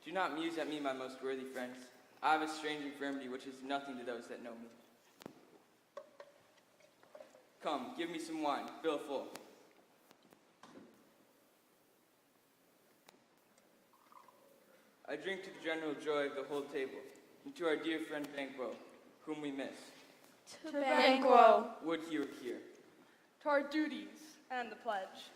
Do not muse at me, my most worthy friends. I have a strange infirmity which is nothing to those that know me. Come, give me some wine, fill full. I drink to the general joy of the whole table, and to our dear friend Banquo, whom we miss. To Banquo. Would he were here. To our duties and the pledge.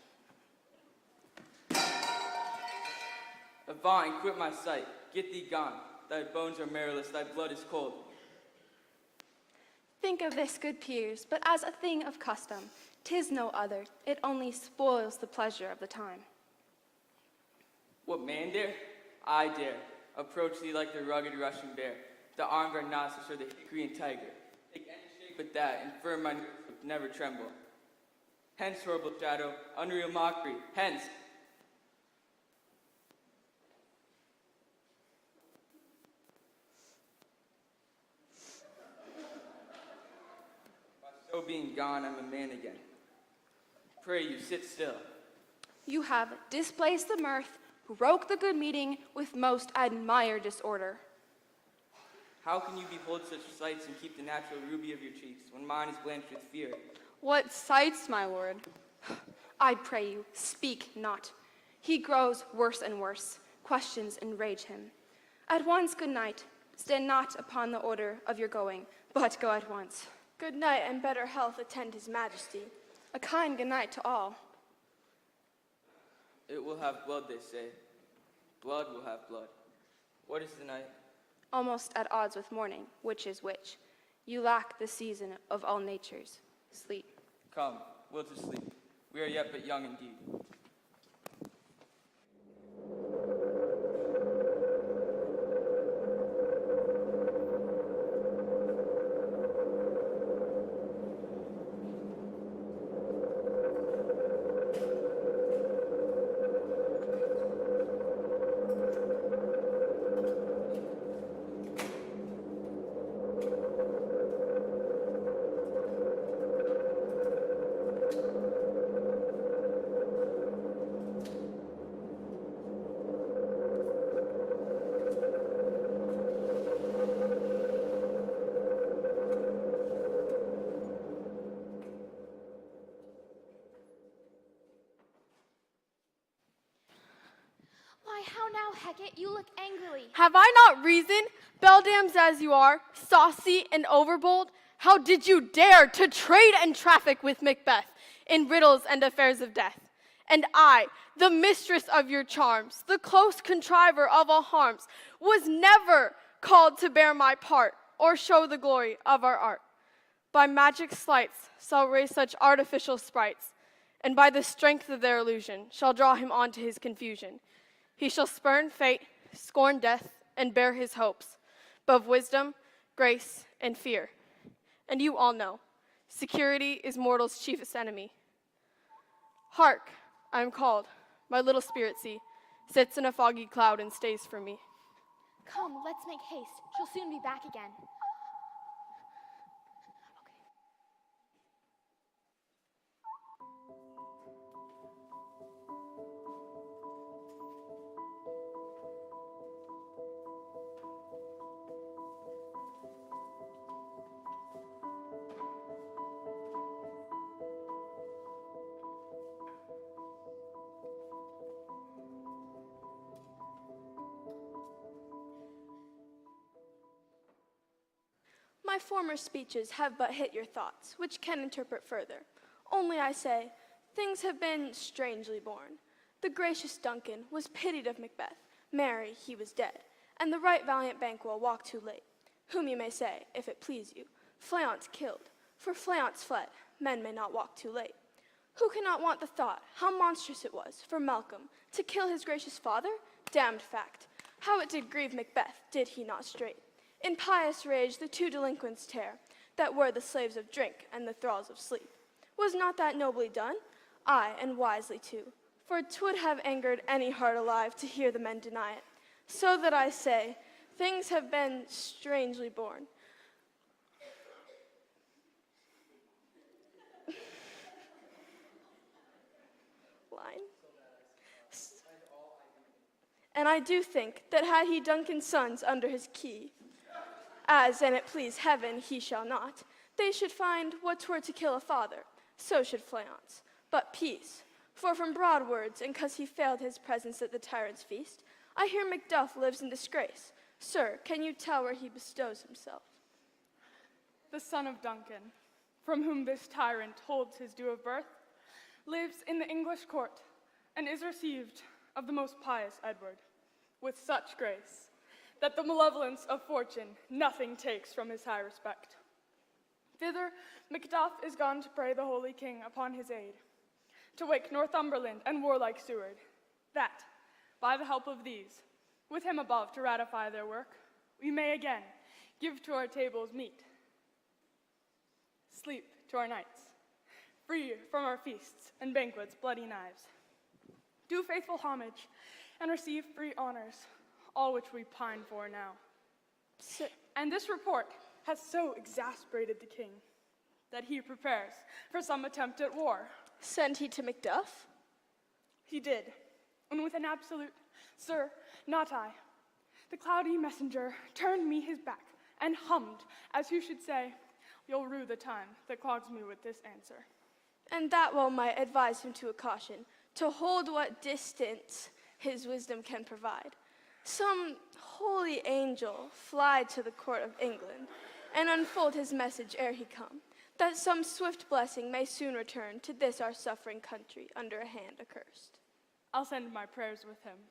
Avaunt and quit my sight. Get thee gone. Thy bones are marrowless, thy blood is cold. Think of this, good peers, but as a thing of custom. 'Tis no other. It only spoils the pleasure of the time. What man dare? I dare. Approach thee like the rugged Russian bear, the armed rhinoceros or the hickory tiger. Take any shape but that, and firm my nerves would never tremble. Hence, horrible shadow, unreal mockery, hence! By so being gone, I'm a man again. Pray you, sit still. You have displaced the mirth, broke the good meeting with most admired disorder. How can you behold such sights and keep the natural ruby of your cheeks when mine is blanched with fear? What sights, my lord? I pray you, speak not. He grows worse and worse. Questions enrage him. At once, good night. Stand not upon the order of your going, but go at once. Good night and better health attend his majesty. A kind good night to all. It will have blood, they say. Blood will have blood. What is the night? Almost at odds with morning, which is which. You lack the season of all natures. Sleep. Come, will to sleep. We are yet but young indeed. Why, how now, Hecate? You look angrily. Have I not reason? Beldams as you are, saucy and overbold, how did you dare to trade and traffic with Macbeth in riddles and affairs of death? And I, the mistress of your charms, the close contriver of all harms, was never called to bear my part or show the glory of our art. By magic sleights shall raise such artificial sprites, and by the strength of their illusion shall draw him on to his confusion. He shall spurn fate, scorn death, and bear his hopes, above wisdom, grace, and fear. And you all know, security is mortal's chiefest enemy. Hark, I am called. My little spirit sea sits in a foggy cloud and stays for me. Come, let's make haste. She'll soon be back again. My former speeches have but hit your thoughts, which can interpret further. Only I say, things have been strangely born. The gracious Duncan was pitied of Macbeth, marry, he was dead, and the right valiant Banquo walked too late, whom you may say, if it please you, Fleance killed, for Fleance fled, men may not walk too late. Who cannot want the thought, how monstrous it was for Malcolm to kill his gracious father? Damned fact, how it did grieve Macbeth, did he not straight. In pious rage the two delinquents tear, that were the slaves of drink and the thralls of sleep. Was not that nobly done? Aye, and wisely too, for 'twould have angered any heart alive to hear the men deny it. So that I say, things have been strangely born. Line. And I do think that had he Duncan's sons under his key, as, an it please heaven, he shall not, they should find what 'twere to kill a father, so should Fleance. But peace, for from broad words, and 'cause he failed his presence at the tyrant's feast, I hear Macduff lives in disgrace. Sir, can you tell where he bestows himself? The son of Duncan, from whom this tyrant holds his due of birth, lives in the English court, and is received of the most pious Edward, with such grace, that the malevolence of fortune nothing takes from his high respect. Thither Macduff is gone to pray the holy king upon his aid, to wake Northumberland and warlike Seward, that, by the help of these, with him above to ratify their work, we may again give to our tables meat, sleep to our nights, free from our feasts and banquets bloody knives, do faithful homage, and receive free honors, all which we pine for now. And this report has so exasperated the king that he prepares for some attempt at war. Sent he to Macduff? He did, and with an absolute, "Sir, not I." The cloudy messenger turned me his back and hummed, as who should say, "You'll rue the time that clogs me with this answer." And that well might advise him to a caution, to hold what distance his wisdom can provide. Some holy angel fly to the court of England, and unfold his message ere he come, that some swift blessing may soon return to this our suffering country under a hand accursed. I'll send my prayers with him.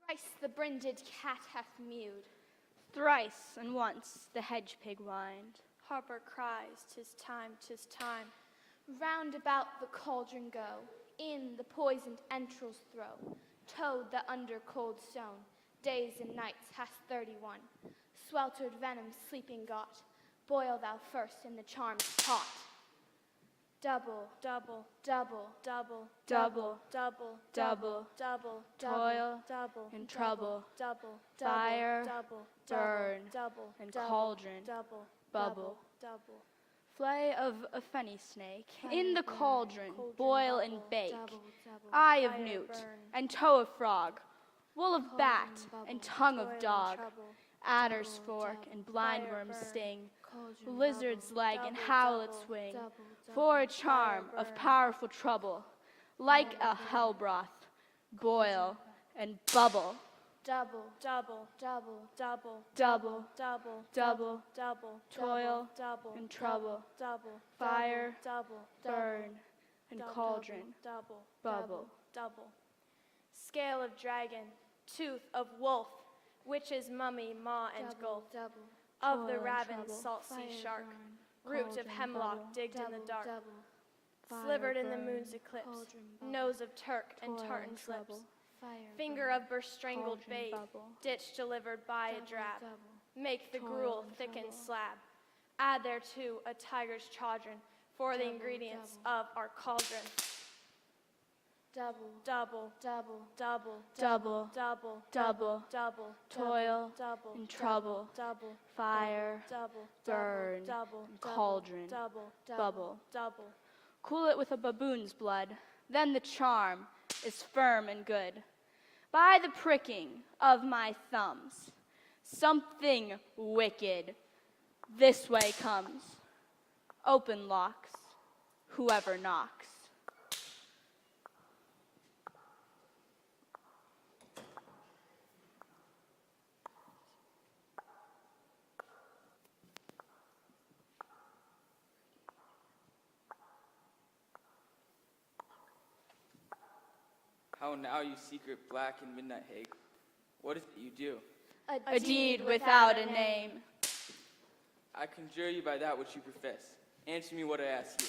Thrice the brinded cat hath mewed. Thrice and once the hedge pig whined. Harper cries, "'Tis time, 'tis time." Round about the cauldron go, in the poisoned entrails throw. Toad that under cold stone, days and nights hast 31. Sweltered venom sleeping got, boil thou first in the charmed pot. Double, Double, double, double, Double, double, double, double, toil double, and trouble, double, fire, double, burn, double, and double, cauldron, double, bubble. double. Flay of a fenny snake, in the cauldron, Cauldron, boil bubble, and bake. double, double, Eye of fire, newt, burn. and toe of frog, wool of Cauldron, bat, bubble, and tongue toil of and dog, trouble, adder's double, fork, double, and fire, blindworm's burn. sting, Cauldron, lizard's double, leg, and double, howlet's double, wing, double, for a double, charm fire, of burn. powerful trouble, like a hell broth, boil, and bubble. Double, Double, double, double, Double, double, double, double, toil double, and trouble, double, fire, double, burn, and cauldron, double, bubble. double. Scale of dragon, tooth of wolf, witch's mummy, maw and gulf. double, Of the toil and raven, trouble, salt sea fire shark, burn, root of cauldron, hemlock bubble, digged in the double, dark, double, slivered in the burn, moon's eclipse, cauldron, bubble, nose of Turk and toil tartan and slips, trouble, fire finger burn, of burst strangled cauldron, babe, bubble, ditch delivered by a double, drab. double, Make the toil gruel and thick and trouble. slab. Add thereto a tiger's chaudron for the Double, ingredients double. of our cauldron. double, Double, double, double, double, double, double, double, toil double, and trouble, double, fire, double, burn, double, and cauldron, double, bubble. double. Cool it with a baboon's blood, then the charm is firm and good. By the pricking of my thumbs, something wicked this way comes. Open locks, whoever knocks. How now, you secret black and midnight hag? What is it you do? A deed without a name. I conjure you by that which you profess. Answer me what I ask you.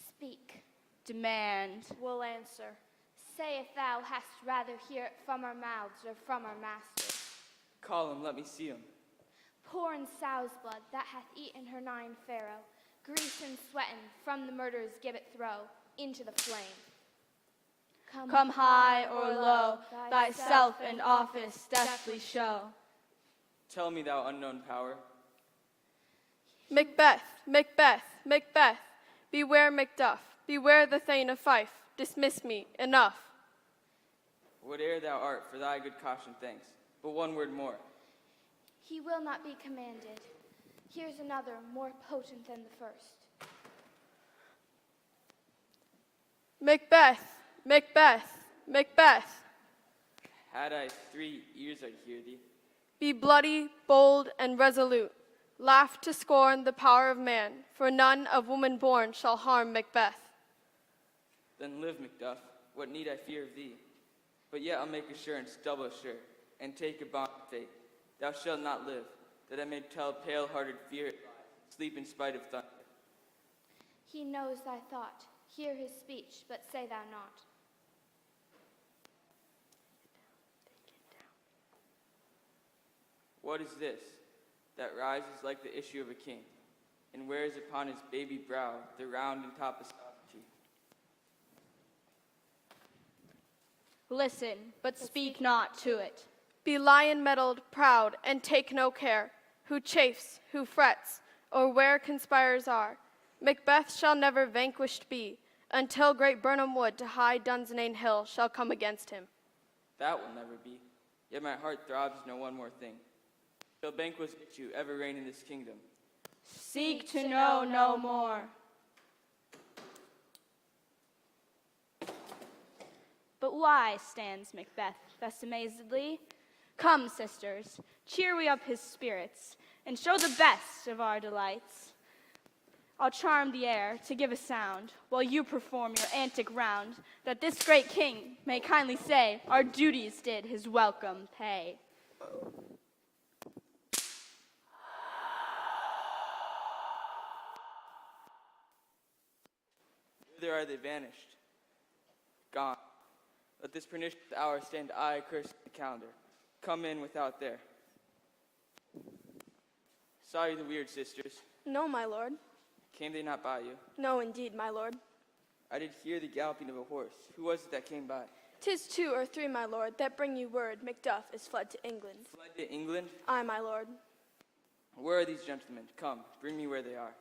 Speak. Demand. Will answer. Say if thou hast rather hear it from our mouths or from our masters. Call him, let me see him. Poor in sow's blood that hath eaten her nine pharaoh, grease and sweatin' from the murderer's gibbet throw into the flame. Come high or low, thyself and office deftly show. Tell me, thou unknown power. Macbeth, Macbeth, Macbeth, beware Macduff, beware the Thane of Fife, dismiss me, enough. Whate'er thou art, for thy good caution thanks. But one word more. He will not be commanded. Here's another more potent than the first. Macbeth, Macbeth, Macbeth, Had I 3 ears, I'd hear thee. be bloody, bold, and resolute. Laugh to scorn the power of man, for none of woman born shall harm Macbeth. Then live, Macduff. What need I fear of thee? But yet I'll make assurance double sure, and take a bond of fate. Thou shalt not live, that I may tell pale-hearted fear, sleep in spite of thunder. He knows thy thought. Hear his speech, but say thou not. What is this that rises like the issue of a king, and wears upon his baby brow the round and top of sovereignty? Listen, but speak not to it. Be lion-mettled, proud, and take no care, who chafes, who frets, or where conspirers are. Macbeth shall never vanquished be, until great Birnam Wood to high Dunsinane Hill shall come against him. That will never be. Yet my heart throbs to know one more thing. Shall banquet you ever reign in this kingdom? Seek to know no more. But why stands Macbeth thus amazedly? Come, sisters, cheer we up his spirits, and show the best of our delights. I'll charm the air to give a sound, while you perform your antic round, that this great king may kindly say, our duties did his welcome pay. Whither are they vanished? Gone. Let this pernicious hour stand I accursed the calendar. Come in without there. Saw you the weird sisters. No, my lord. Came they not by you? No, indeed, my lord. I did hear the galloping of a horse. Who was it that came by? 'Tis 2 or 3, my lord, that bring you word Macduff is fled to England. Fled to England? Aye, my lord. Where are these gentlemen? Come, bring me where they are.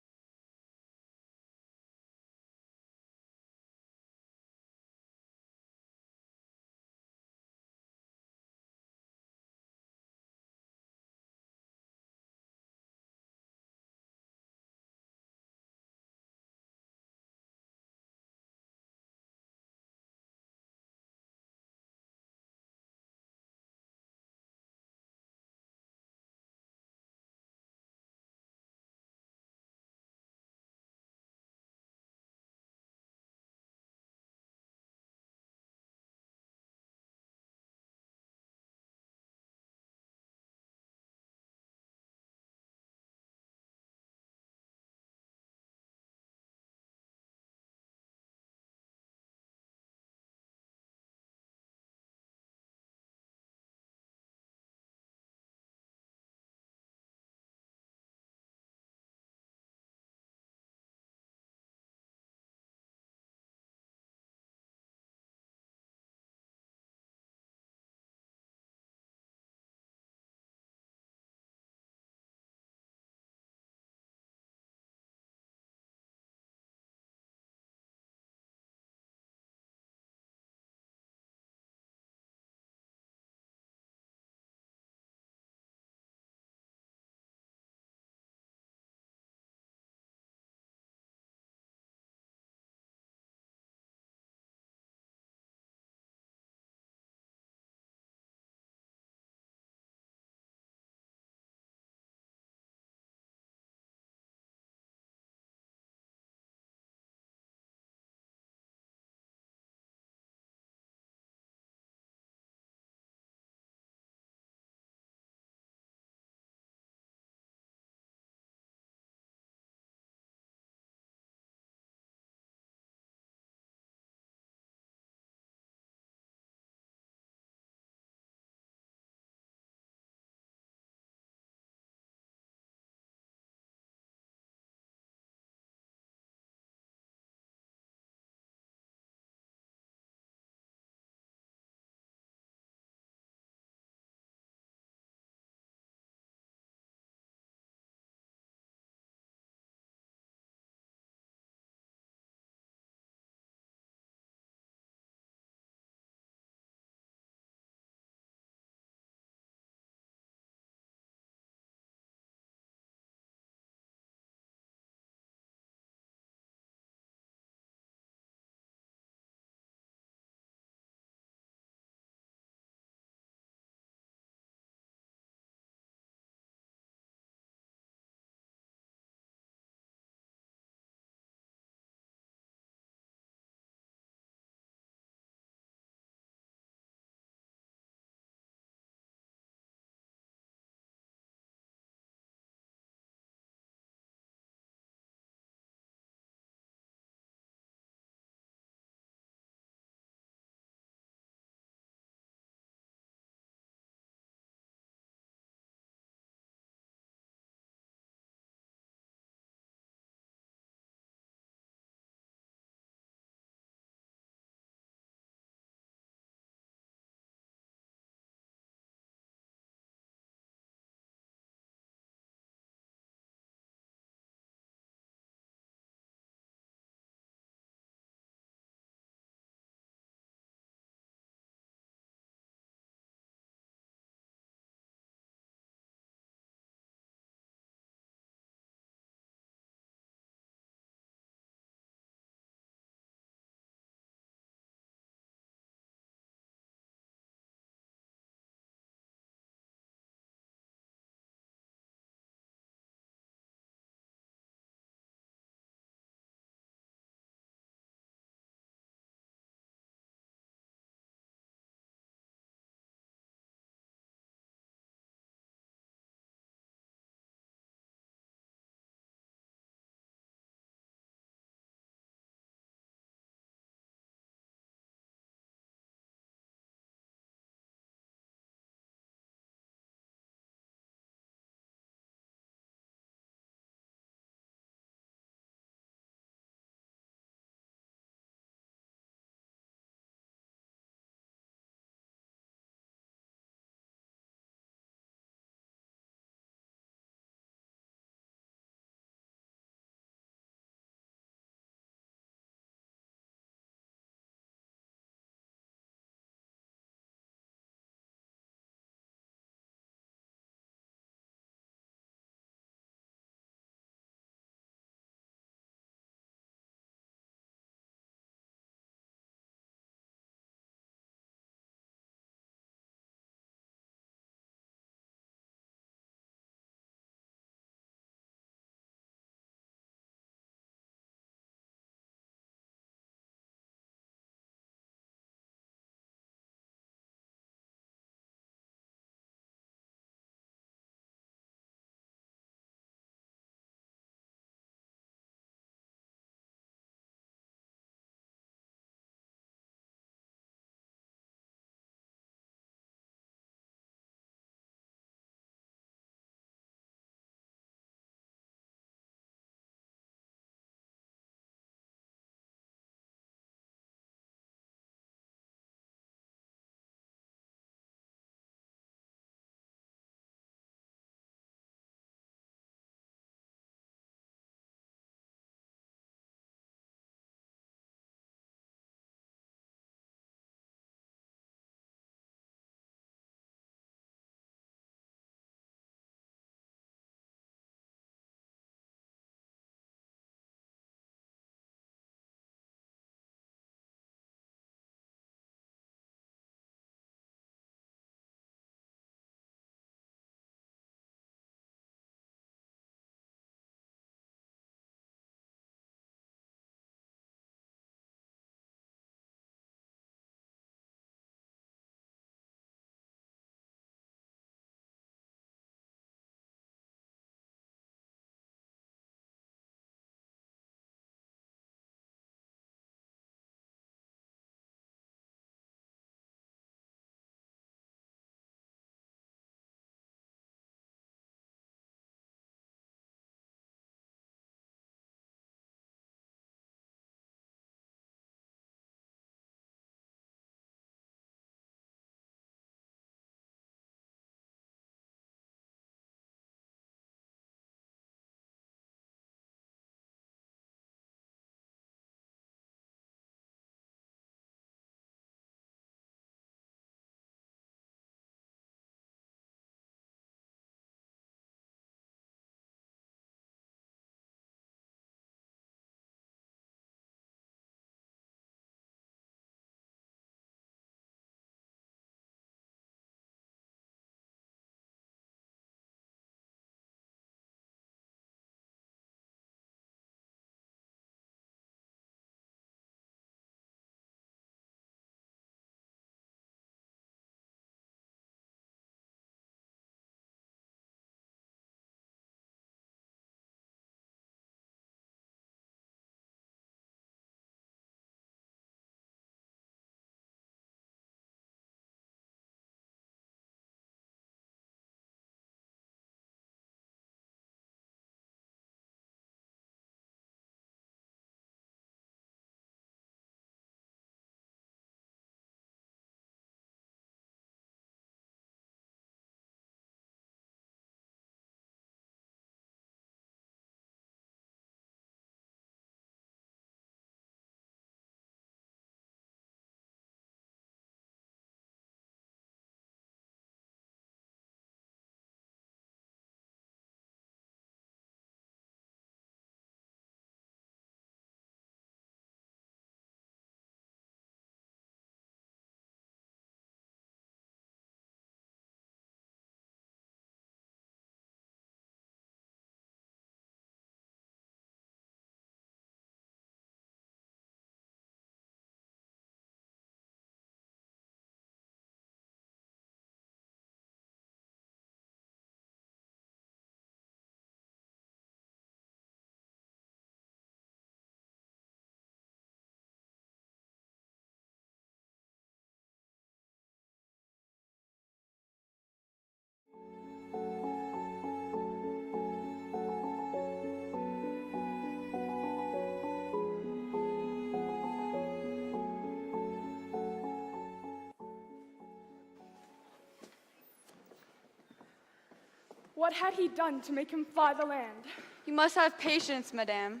What had he done to make him fly the land? You must have patience, madame.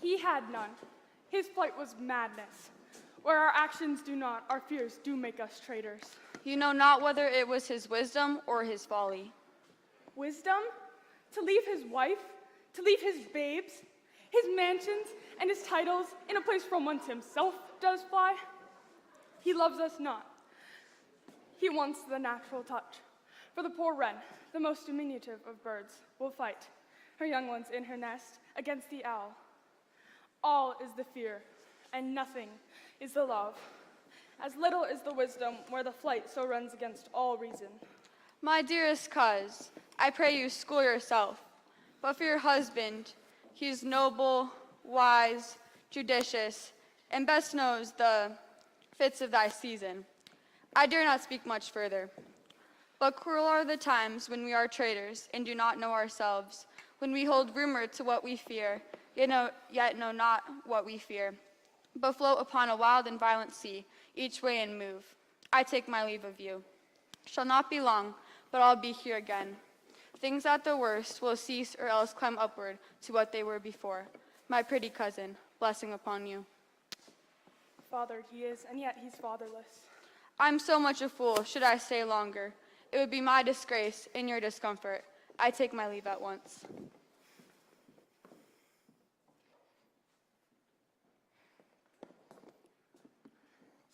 He had none. His flight was madness. Where our actions do not, our fears do make us traitors. You know not whether it was his wisdom or his folly. Wisdom? To leave his wife? To leave his babes? His mansions and his titles in a place from whence himself does fly? He loves us not. He wants the natural touch. For the poor wren, the most diminutive of birds, will fight her young ones in her nest against the owl. All is the fear, and nothing is the love. As little is the wisdom where the flight so runs against all reason. My dearest coz, I pray you school yourself. But for your husband, he is noble, wise, judicious, and best knows the fits of thy season. I dare not speak much further. But cruel are the times when we are traitors and do not know ourselves, when we hold rumor to what we fear, yet know not what we fear, but float upon a wild and violent sea, each way and move. I take my leave of you. Shall not be long, but I'll be here again. Things at the worst will cease or else climb upward to what they were before. My pretty cousin, blessing upon you. Fathered he is, and yet he's fatherless. I'm so much a fool, should I stay longer. It would be my disgrace and your discomfort. I take my leave at once.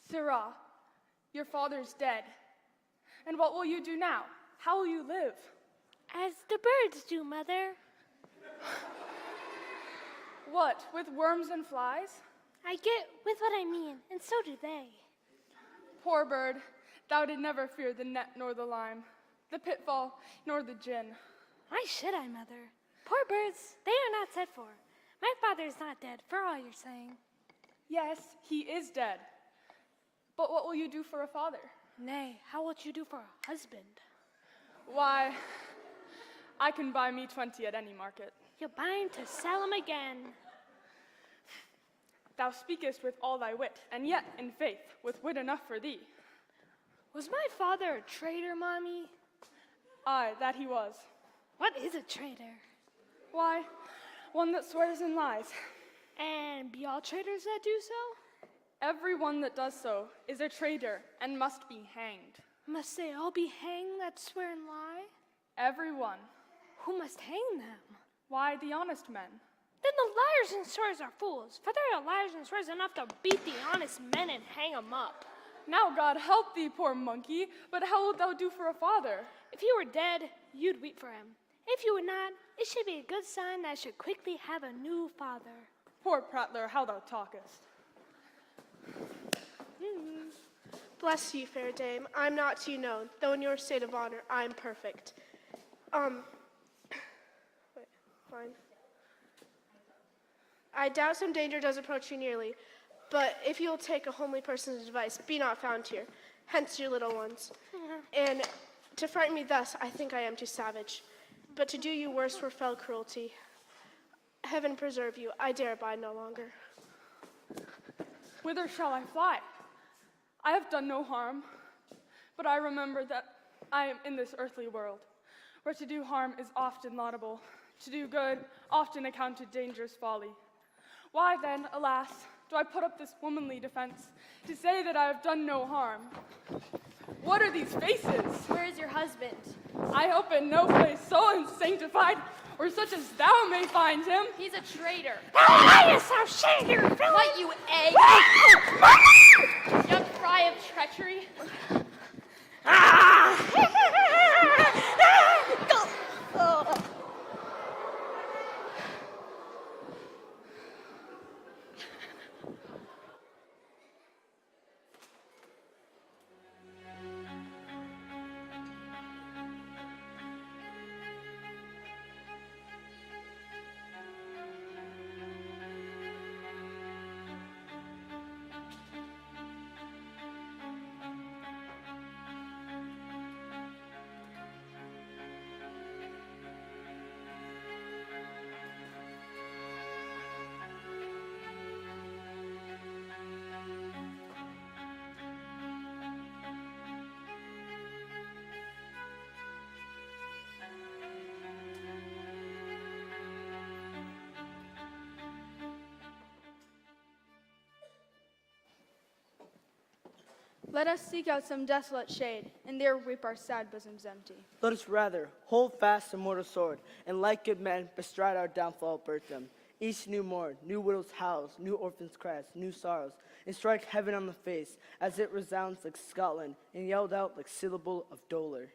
Sirrah, your father's dead. And what will you do now? How will you live? As the birds do, Mother. What, with worms and flies? I get with what I mean, and so do they. Poor bird, thou did never fear the net nor the lime, the pitfall nor the gin. Why should I, Mother? Poor birds, they are not set for. My father is not dead, for all you're saying. Yes, he is dead. But what will you do for a father? Nay, how wilt you do for a husband? Why, I can buy me 20 at any market. You'll buy him to sell him again. Thou speakest with all thy wit, and yet, in faith, with wit enough for thee. Was my father a traitor, Mommy? Aye, that he was. What is a traitor? Why, one that swears and lies. And be all traitors that do so? Every one that does so is a traitor and must be hanged. Must they all be hanged that swear and lie? Every one. Who must hang them? Why, the honest men. Then the liars and swears are fools, for there are liars and swears enough to beat the honest men and hang them up. Now God help thee, poor monkey, but how wilt thou do for a father? If he were dead, you'd weep for him. If you would not, it should be a good sign that I should quickly have a new father. Poor prattler, how thou talkest. Bless you, fair dame. I'm not to you known, though in your state of honor I'm perfect. Wait, fine. I doubt some danger does approach you nearly, but if you will take a homely person's advice, be not found here, hence your little ones. And to frighten me thus, I think I am too savage. But to do you worse were fell cruelty. Heaven preserve you, I dare abide no longer. Whither shall I fly? I have done no harm, but I remember that I am in this earthly world, where to do harm is often laudable, to do good often accounted dangerous folly. Why then, alas, do I put up this womanly defense to say that I have done no harm? What are these faces? Where is your husband? I hope in no place so unsanctified, or such as thou may find him. He's a traitor. Elias, thou shame your villain! What, you egg? Young fry of treachery? Let us seek out some desolate shade, and there weep our sad bosoms empty. Let us rather hold fast the mortal sword, and like good men bestride our downfall birth them. Each new morn, new widows howls, new orphans cries, new sorrows, and strike heaven on the face, as it resounds like Scotland, and yelled out like syllable of dolor.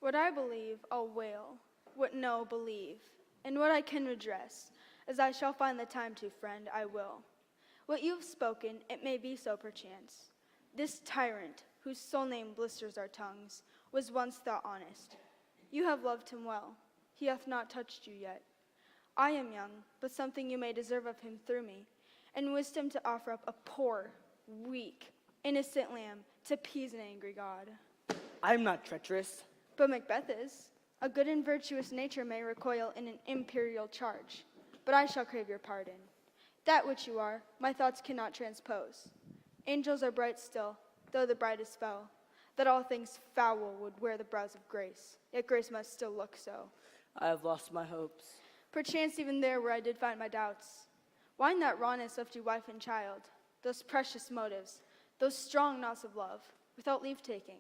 What I believe, I'll wail. What no, believe. And what I can redress, as I shall find the time to, friend, I will. What you have spoken, it may be so perchance. This tyrant, whose sole name blisters our tongues, was once thought honest. You have loved him well. He hath not touched you yet. I am young, but something you may deserve of him through me, and wisdom to offer up a poor, weak, innocent lamb to appease an angry God. I am not treacherous. But Macbeth is. A good and virtuous nature may recoil in an imperial charge, but I shall crave your pardon. That which you are, my thoughts cannot transpose. Angels are bright still, though the brightest fell, that all things foul would wear the brows of grace, yet grace must still look so. I have lost my hopes. Perchance even there where I did find my doubts. Why in that rawness left you wife and child, those precious motives, those strong knots of love, without leave-taking?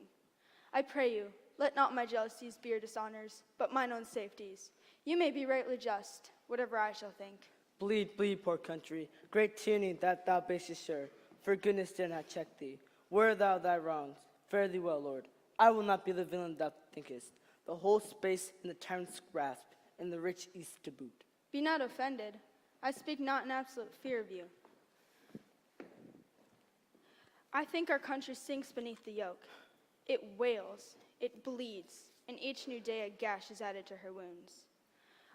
I pray you, let not my jealousies be your dishonors, but mine own safeties. You may be rightly just, whatever I shall think. Bleed, bleed, poor country, great tyranny that thou basest sure. For goodness dare not check thee. Wear thou thy wrongs. Fare thee well, Lord. I will not be the villain thou thinkest. The whole space in the tyrant's grasp, and the rich east to boot. Be not offended. I speak not in absolute fear of you. I think our country sinks beneath the yoke. It wails, it bleeds, and each new day a gash is added to her wounds.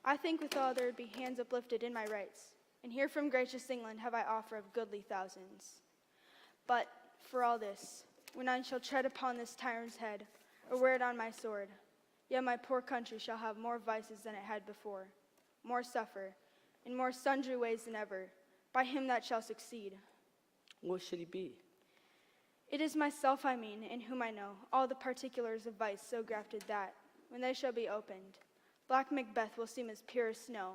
I think withal there would be hands uplifted in my rights, and here from gracious England have I offer of goodly thousands. But for all this, when I shall tread upon this tyrant's head, or wear it on my sword, yet my poor country shall have more vices than it had before, more suffer, in more sundry ways than ever, by him that shall succeed. What should he be? It is myself I mean, in whom I know all the particulars of vice so grafted that, when they shall be opened, black Macbeth will seem as pure as snow,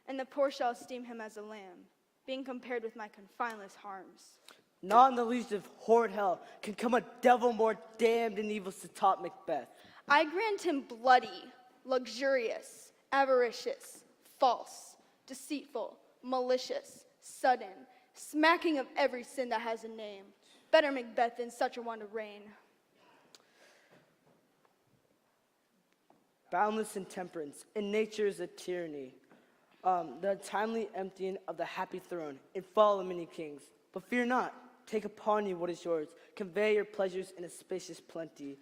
and the poor shall esteem him as a lamb, being compared with my confineless harms. Not in the least of horrid hell can come a devil more damned and evil to top Macbeth. I grant him bloody, luxurious, avaricious, false, deceitful, malicious, sudden, smacking of every sin that has a name. Better Macbeth than such a one to reign. Boundless intemperance, in nature is a tyranny. The timely emptying of the happy throne, and fall of many kings. But fear not, take upon you what is yours. Convey your pleasures in a spacious plenty.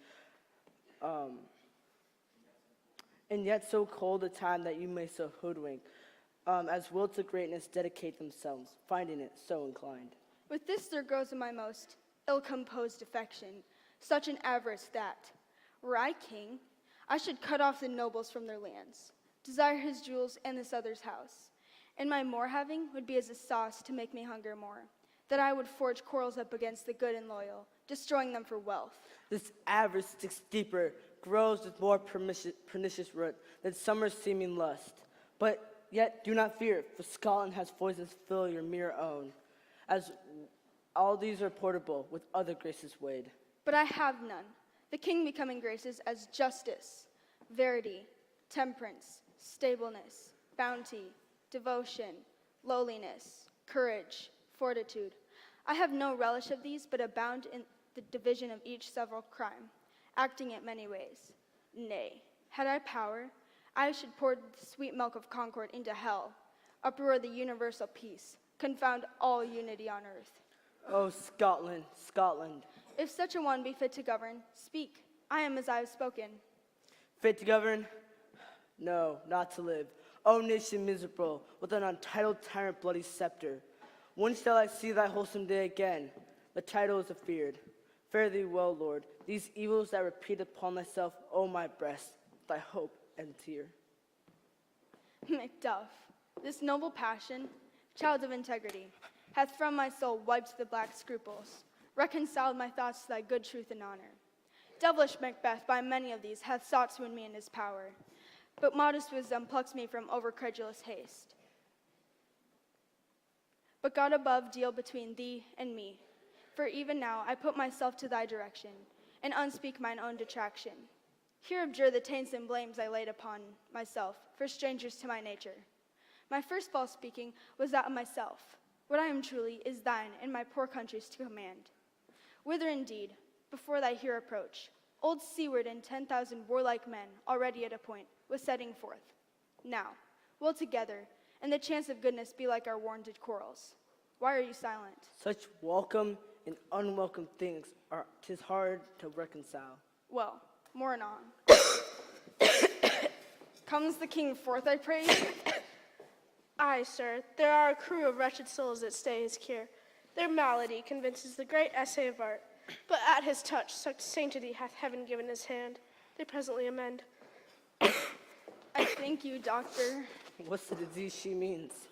And yet so cold a time that you may so hoodwink, as will to greatness dedicate themselves, finding it so inclined. With this there grows in my most ill-composed affection, such an avarice that, were I king, I should cut off the nobles from their lands, desire his jewels and this other's house, and my more having would be as a sauce to make me hunger more, that I would forge quarrels up against the good and loyal, destroying them for wealth. This avarice sticks deeper, grows with more pernicious root than summer's seeming lust. But yet do not fear, for Scotland has poisons fill your mere own, as all these are portable with other graces weighed. But I have none. The king becoming graces as justice, verity, temperance, stableness, bounty, devotion, lowliness, courage, fortitude. I have no relish of these, but abound in the division of each several crime, acting it many ways. Nay, had I power, I should pour the sweet milk of concord into hell, uproar the universal peace, confound all unity on earth. Oh, Scotland, Scotland. If such a one be fit to govern, speak. I am as I have spoken. Fit to govern? No, not to live. O nation miserable, with an untitled tyrant bloody scepter. When shall I see thy wholesome day again? The title is afeard. Fare thee well, Lord. These evils that repeat upon thyself, O my breast, thy hope and tear. Macduff, this noble passion, child of integrity, hath from my soul wiped the black scruples, reconciled my thoughts to thy good truth and honor. Devilish Macbeth by many of these hath sought to win me in his power, but modest wisdom plucks me from overcredulous haste. But God above deal between thee and me. for even now I put myself to thy direction, and unspeak mine own detraction. Here abjure the taints and blames I laid upon myself, for strangers to my nature. My first false speaking was that of myself. What I am truly is thine, and my poor country's to command. Whither indeed, before thy here approach, old Seaward and 10,000 warlike men, already at a point, was setting forth. Now, well together, and the chance of goodness be like our warranted quarrels. Why are you silent? Such welcome and unwelcome things are 'tis hard to reconcile. Well, more anon. Comes the king forth, I pray you? Aye, sir, there are a crew of wretched souls that stay his cure. Their malady convinces the great essay of art, but at his touch such sanctity hath heaven given his hand. They presently amend. I thank you, doctor. What's the disease she means?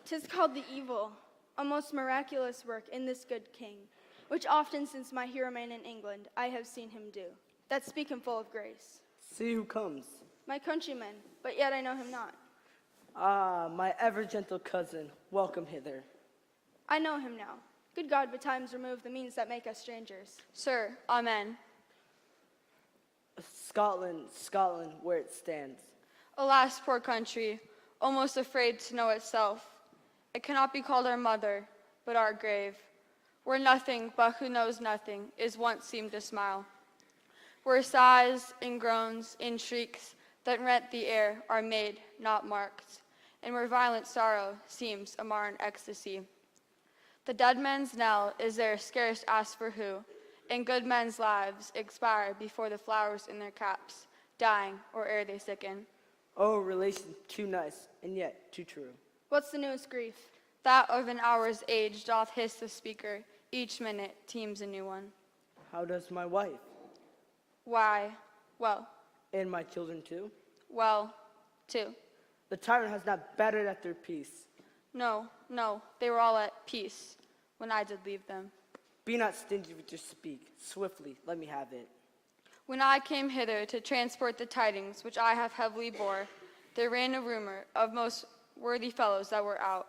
'Tis called the evil, a most miraculous work in this good king, which often since my here remain in England I have seen him do, that speak him full of grace. See who comes. My countryman, but yet I know him not. Ah, my ever-gentle cousin, welcome hither. I know him now. Good God betimes remove the means that make us strangers. Sir, amen. Scotland, Scotland, where it stands. Alas, poor country, almost afraid to know itself. It cannot be called our mother, but our grave, where nothing but who knows nothing is once seemed to smile, where sighs and groans and shrieks that rent the air are made, not marked, and where violent sorrow seems a mar in ecstasy. The dead man's knell is there scarce asked for who, and good men's lives expire before the flowers in their caps, dying or ere they sicken. Oh, relation too nice, and yet too true. What's the newest grief? That of an hour's age doth hiss the speaker, each minute teems a new one. How does my wife? Why, well, And my children too? well, too. The tyrant has not battered at their peace. No, they were all at peace when I did leave them. Be not stingy with your speak. Swiftly, let me have it. When I came hither to transport the tidings which I have heavily bore, there ran a rumor of most worthy fellows that were out.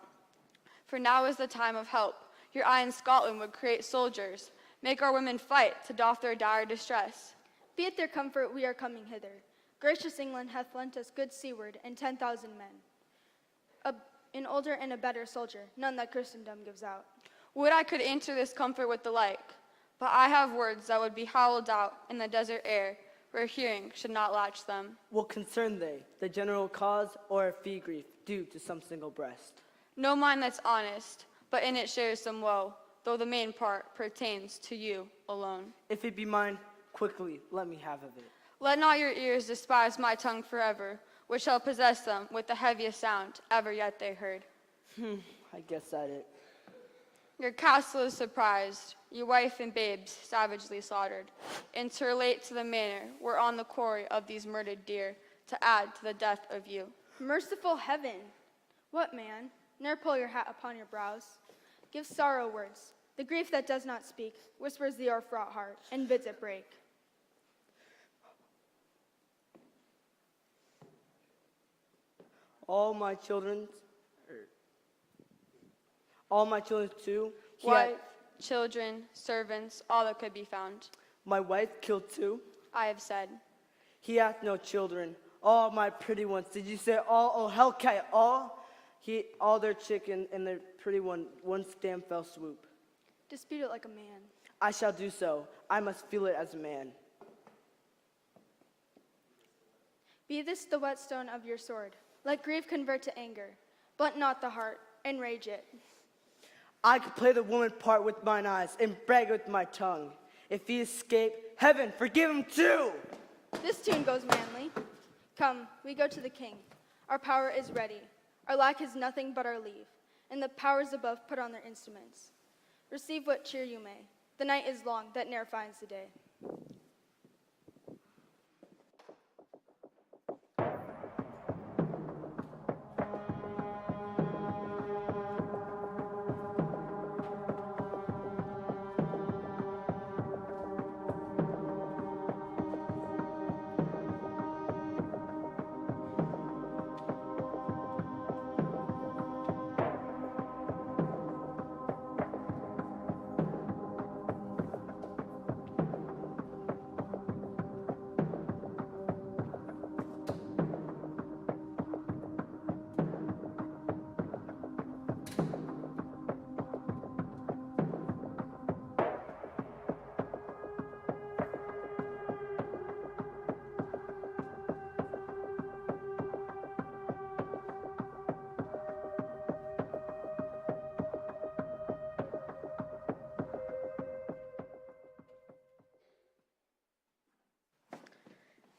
For now is the time of help. Your eye in Scotland would create soldiers, make our women fight to doff their dire distress. Be it their comfort we are coming hither. Gracious England hath lent us good Seaward and 10,000 men. An older and a better soldier, none that Christendom gives out. Would I could answer this comfort with the like, but I have words that would be howled out in the desert air, where hearing should not latch them. What concern they, the general cause, or a fee grief due to some single breast? No mind that's honest, but in it shares some woe, though the main part pertains to you alone. If it be mine, quickly let me have of it. Let not your ears despise my tongue forever, which shall possess them with the heaviest sound ever yet they heard. I guess at it. Your castle is surprised, your wife and babes savagely slaughtered, and to relate to the manner whereon the quarry of these murdered deer, to add to the death of you. Merciful heaven! What man? Ne'er pull your hat upon your brows. Give sorrow words. The grief that does not speak whispers the o'erfraught heart and bids it break. All my children too. Wife, children, servants, all that could be found. My wife killed too. I have said. He hath no children. All my pretty ones. Did you say all? Oh, Hellcat, all? All their chicken and their pretty one damn fell swoop. Dispute it like a man. I shall do so. I must feel it as a man. Be this the whetstone of your sword. Let grief convert to anger. Blunt not the heart, enrage it. I could play the woman part with mine eyes and brag with my tongue. If he escape, heaven, forgive him too! This tune goes manly. Come, we go to the king. Our power is ready. Our lack is nothing but our leave, and the powers above put on their instruments. Receive what cheer you may. The night is long that ne'er finds the day.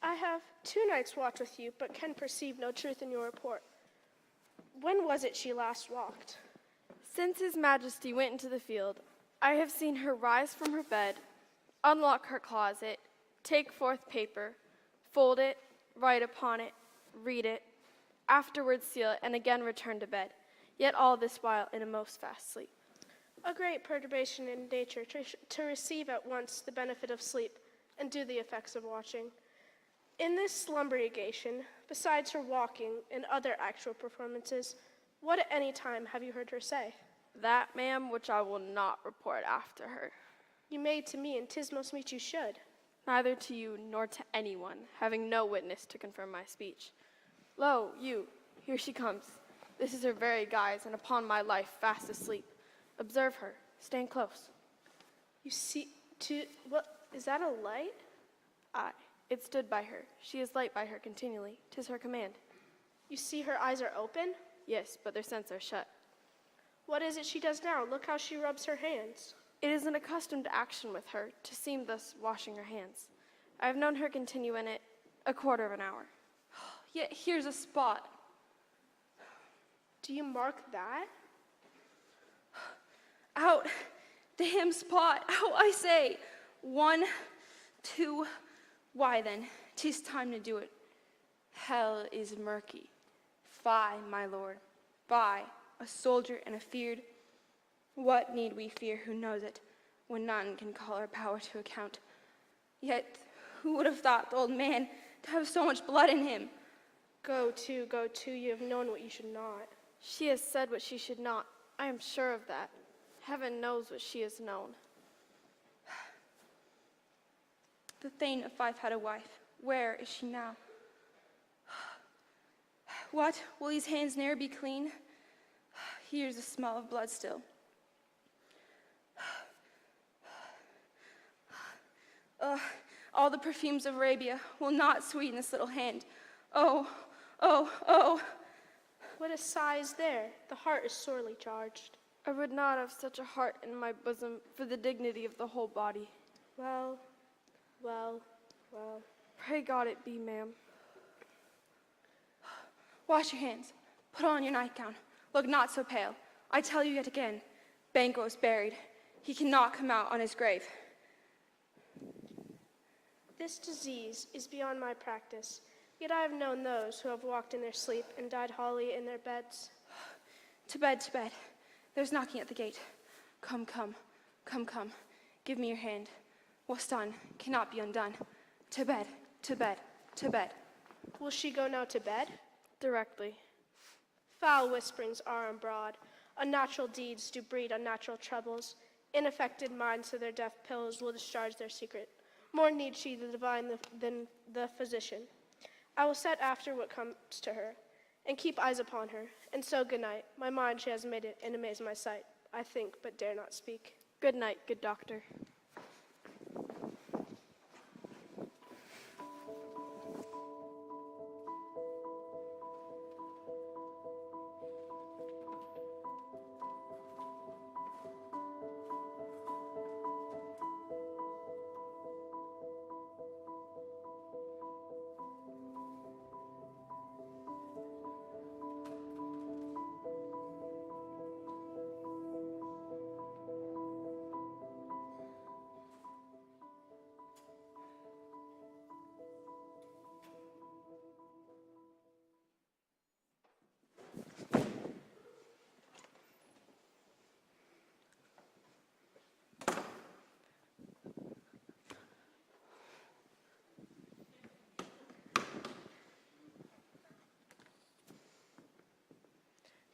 I have 2 nights' watch with you, but can perceive no truth in your report. When was it she last walked? Since His Majesty went into the field, I have seen her rise from her bed, unlock her closet, take forth paper, fold it, write upon it, read it, afterwards seal it, and again return to bed, yet all this while in a most fast sleep. A great perturbation in nature to receive at once the benefit of sleep and do the effects of watching. In this slumberigation, besides her walking and other actual performances, what at any time have you heard her say? That, ma'am, which I will not report after her. You may to me, and 'tis most meet you should. Neither to you nor to anyone, having no witness to confirm my speech. Lo, you, here she comes. This is her very guise, and upon my life fast asleep. Observe her, stand close. You see, what, is that a light? Aye, it stood by her. She is light by her continually. 'Tis her command. You see her eyes are open? Yes, but their sense are shut. What is it she does now? Look how she rubs her hands. It is an accustomed action with her to seem thus washing her hands. I have known her continue in it a quarter of an hour. Yet here's a spot. Do you mark that? Out, damn spot, out, I say. 1, 2, why then, 'tis time to do it. Hell is murky. Fie, my lord, fie, a soldier and a feared. What need we fear who knows it, when none can call our power to account? Yet who would have thought the old man to have so much blood in him? Go to, you have known what you should not. She has said what she should not. I am sure of that. Heaven knows what she has known. The Thane of Fife had a wife. Where is she now? What, will these hands ne'er be clean? Here's the smell of blood still. All the perfumes of Arabia will not sweeten this little hand. Oh, oh, oh. What a sigh is there. The heart is sorely charged. I would not have such a heart in my bosom for the dignity of the whole body. Well. Pray God it be, ma'am. Wash your hands. Put on your nightgown. Look not so pale. I tell you yet again, Banquo is buried. He cannot come out on his grave. This disease is beyond my practice, yet I have known those who have walked in their sleep and died wholly in their beds. To bed, to bed. There's knocking at the gate. Come, come, come, come. Give me your hand. What's done cannot be undone. To bed, to bed, to bed. Will she go now to bed? Directly. Foul whisperings are abroad. Unnatural deeds do breed unnatural troubles. Inaffected minds to their deaf pillows will discharge their secret. More needs she the divine than the physician. I will set after what comes to her, and keep eyes upon her. And so good night. My mind she has made it, and amaze my sight. I think, but dare not speak. Good night, good doctor.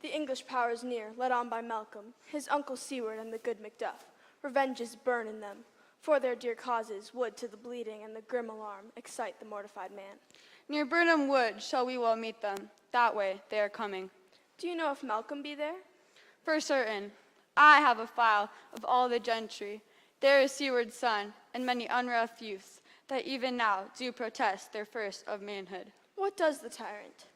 The English power is near, led on by Malcolm, his uncle Seward, and the good Macduff. Revenges burn in them. For their dear causes would to the bleeding and the grim alarm excite the mortified man. Near Burnham Wood shall we well meet them. That way they are coming. Do you know if Malcolm be there? For certain. I have a file of all the gentry. There is Seward's son, and many unrough youths, that even now do protest their first of manhood. What does the tyrant?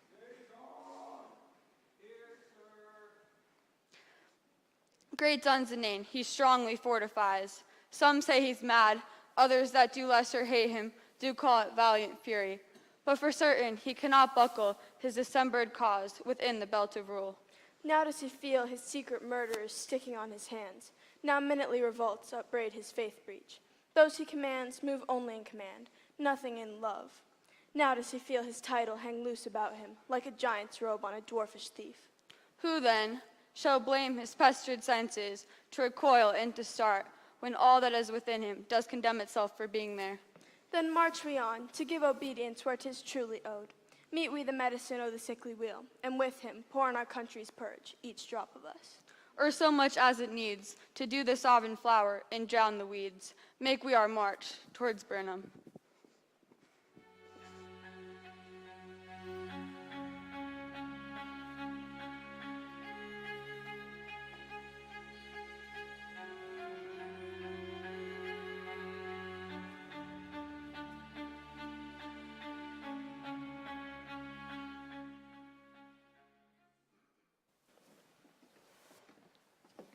Great Dunsinane he strongly fortifies. Some say he's mad, others that do lesser hate him do call it valiant fury. But for certain he cannot buckle his dissembered cause within the belt of rule. Now does he feel his secret murderers sticking on his hands. Now minutely revolts upbraid his faith breach. Those he commands move only in command, nothing in love. Now does he feel his title hang loose about him, like a giant's robe on a dwarfish thief. Who then shall blame his pestered senses to recoil and to start, when all that is within him does condemn itself for being there? Then march we on, to give obedience where 'tis truly owed. Meet we the medicine o' the sickly wheel, and with him pour on our country's purge, each drop of us. Or so much as it needs to do the sovereign flower and drown the weeds, make we our march towards Burnham.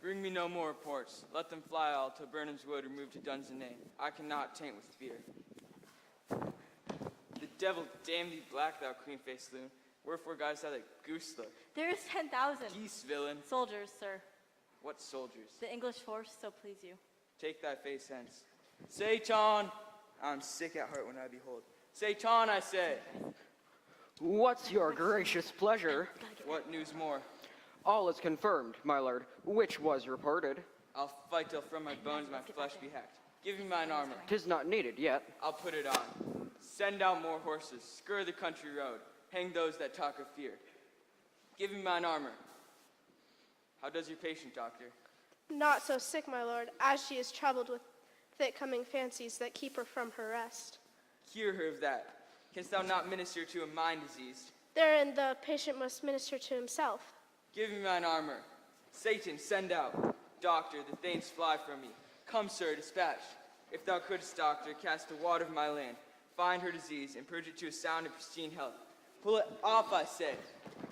Bring me no more reports. Let them fly all till Burnham's wood remove to Dunsinane. I cannot taint with fear. The devil damn thee black, thou queen-faced loon. Wherefore God said that goose look. There is 10,000 Geese, villain. soldiers, sir. What soldiers? The English force, so please you. Take thy face hence. Satan! I'm sick at heart when I behold. Satan, I say. What's your gracious pleasure? What news more? All is confirmed, my lord, which was reported. I'll fight till from my bones my flesh be hacked. Give me mine armor. 'Tis not needed yet. I'll put it on. Send out more horses. Scur the country road. Hang those that talk of fear. Give me mine armor. How does your patient, doctor? Not so sick, my lord, as she is troubled with thick-coming fancies that keep her from her rest. Cure her of that. Canst thou not minister to a mind diseased? Therein the patient must minister to himself. Give me mine armor. Satan, send out. Doctor, the thanes fly from me. Come, sir, dispatch. If thou couldst, doctor, cast the water of my land, find her disease, and purge it to a sound and pristine health. Pull it off, I say.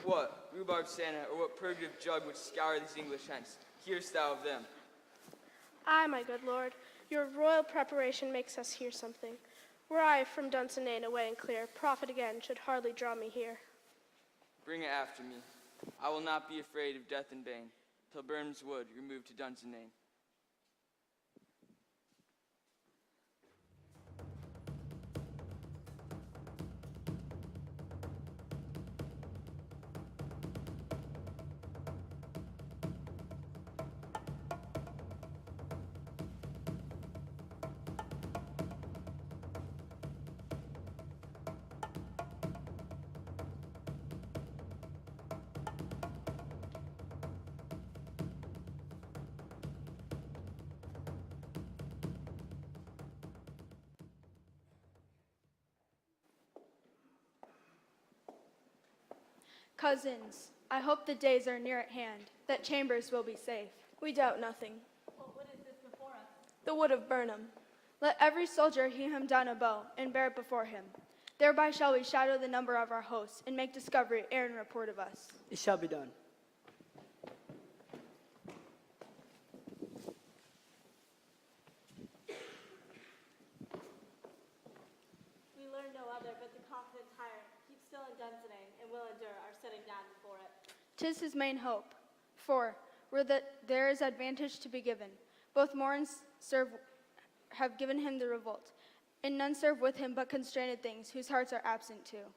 What, rhubarb Santa, or what purgative jug which scour these English hence? Hearest thou of them? Aye, my good lord, your royal preparation makes us hear something. Were I from Dunsinane away and clear, profit again should hardly draw me here. Bring it after me. I will not be afraid of death and bane, till Burnham's wood remove to Dunsinane. Cousins, I hope the days are near at hand, that Chambers will be safe. We doubt nothing. Well, what is this before us? The wood of Burnham. Let every soldier hew him down a bow, and bear it before him. Thereby shall we shadow the number of our hosts, and make discovery ere in report of us. It shall be done. We learn no other but the confident tyrant keeps still in Dunsinane and will endure our setting down before it. 'Tis his main hope. For, where there is advantage to be given, both Morns have given him the revolt, and none serve with him but constrained things whose hearts are absent too.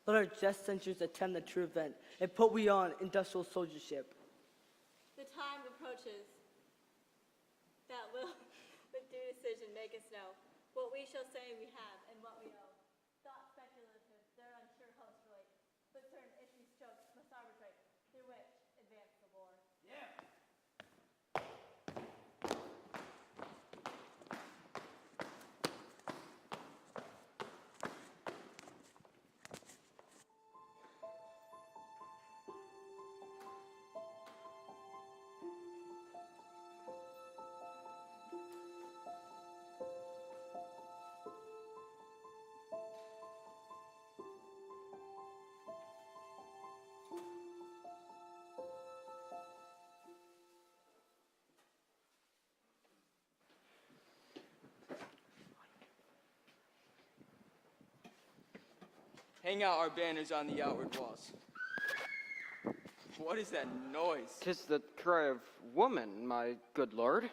Let our just censures attend the true event, and put we on industrial soldiership. The time approaches that will, with due decision, make us know what we shall say we have and what we owe. Thought speculative, their unsure host relate, but certain issue strokes must arbitrate, through which advance the war. Hang out our banners on the outward walls. What is that noise? 'Tis the cry of woman, my good lord.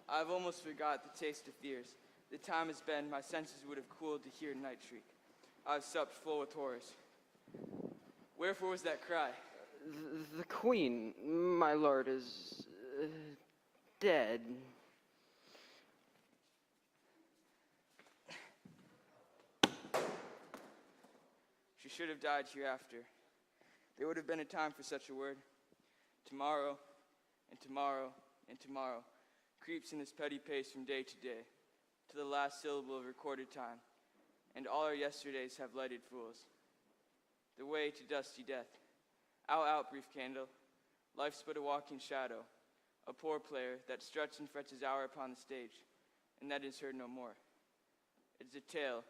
I've almost forgot the taste of fears. The time has been my senses would have cooled to hear night shriek. I've supped full with horrors. Wherefore was that cry? The queen, my lord, is dead. She should have died hereafter. There would have been a time for such a word. Tomorrow, and tomorrow, and tomorrow creeps in this petty pace from day to day, to the last syllable of recorded time, and all our yesterdays have lighted fools. The way to dusty death. Out, out, brief candle. Life's but a walking shadow, a poor player that struts and frets his hour upon the stage, and that is heard no more. It is a tale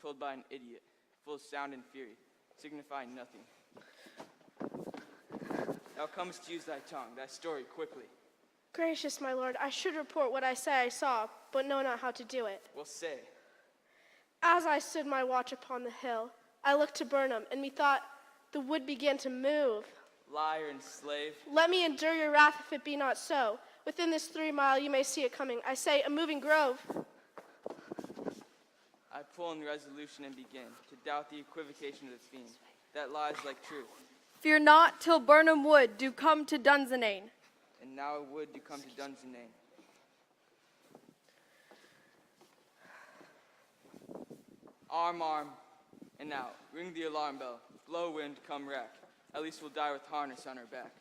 told by an idiot, full of sound and fury, signifying nothing. Thou comest to use thy tongue, thy story quickly. Gracious, my lord, I should report what I say I saw, but know not how to do it. Well, say. As I stood my watch upon the hill, I looked to Burnham, and methought the wood began to move. Liar and slave. Let me endure your wrath if it be not so. Within this 3 mile you may see it coming. I say, a moving grove. I pull in resolution and begin to doubt the equivocation of the fiend, that lies like truth. Fear not till Burnham Wood do come to Dunsinane. And now it would do come to Dunsinane. Arm, arm, and now, ring the alarm bell. Blow wind, come wreck. At least we'll die with harness on our back.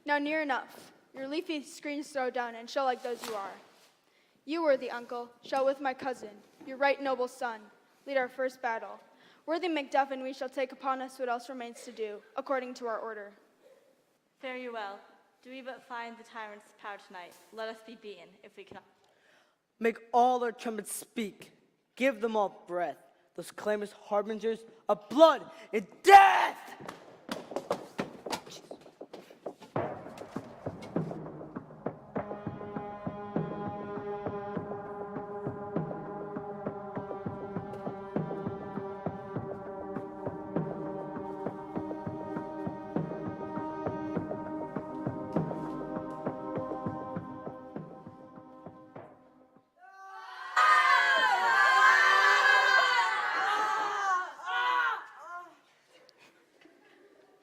Now near enough. Your leafy screens throw down and show like those you are. You, worthy uncle, shall with my cousin, your right noble son, lead our first battle. Worthy Macbeth, we shall take upon us what else remains to do, according to our order. Fare you well. Do we but find the tyrant's power tonight, let us be beaten, if we cannot. Make all our trumpets speak. Give them all breath. Those clamorous harbingers of blood and death!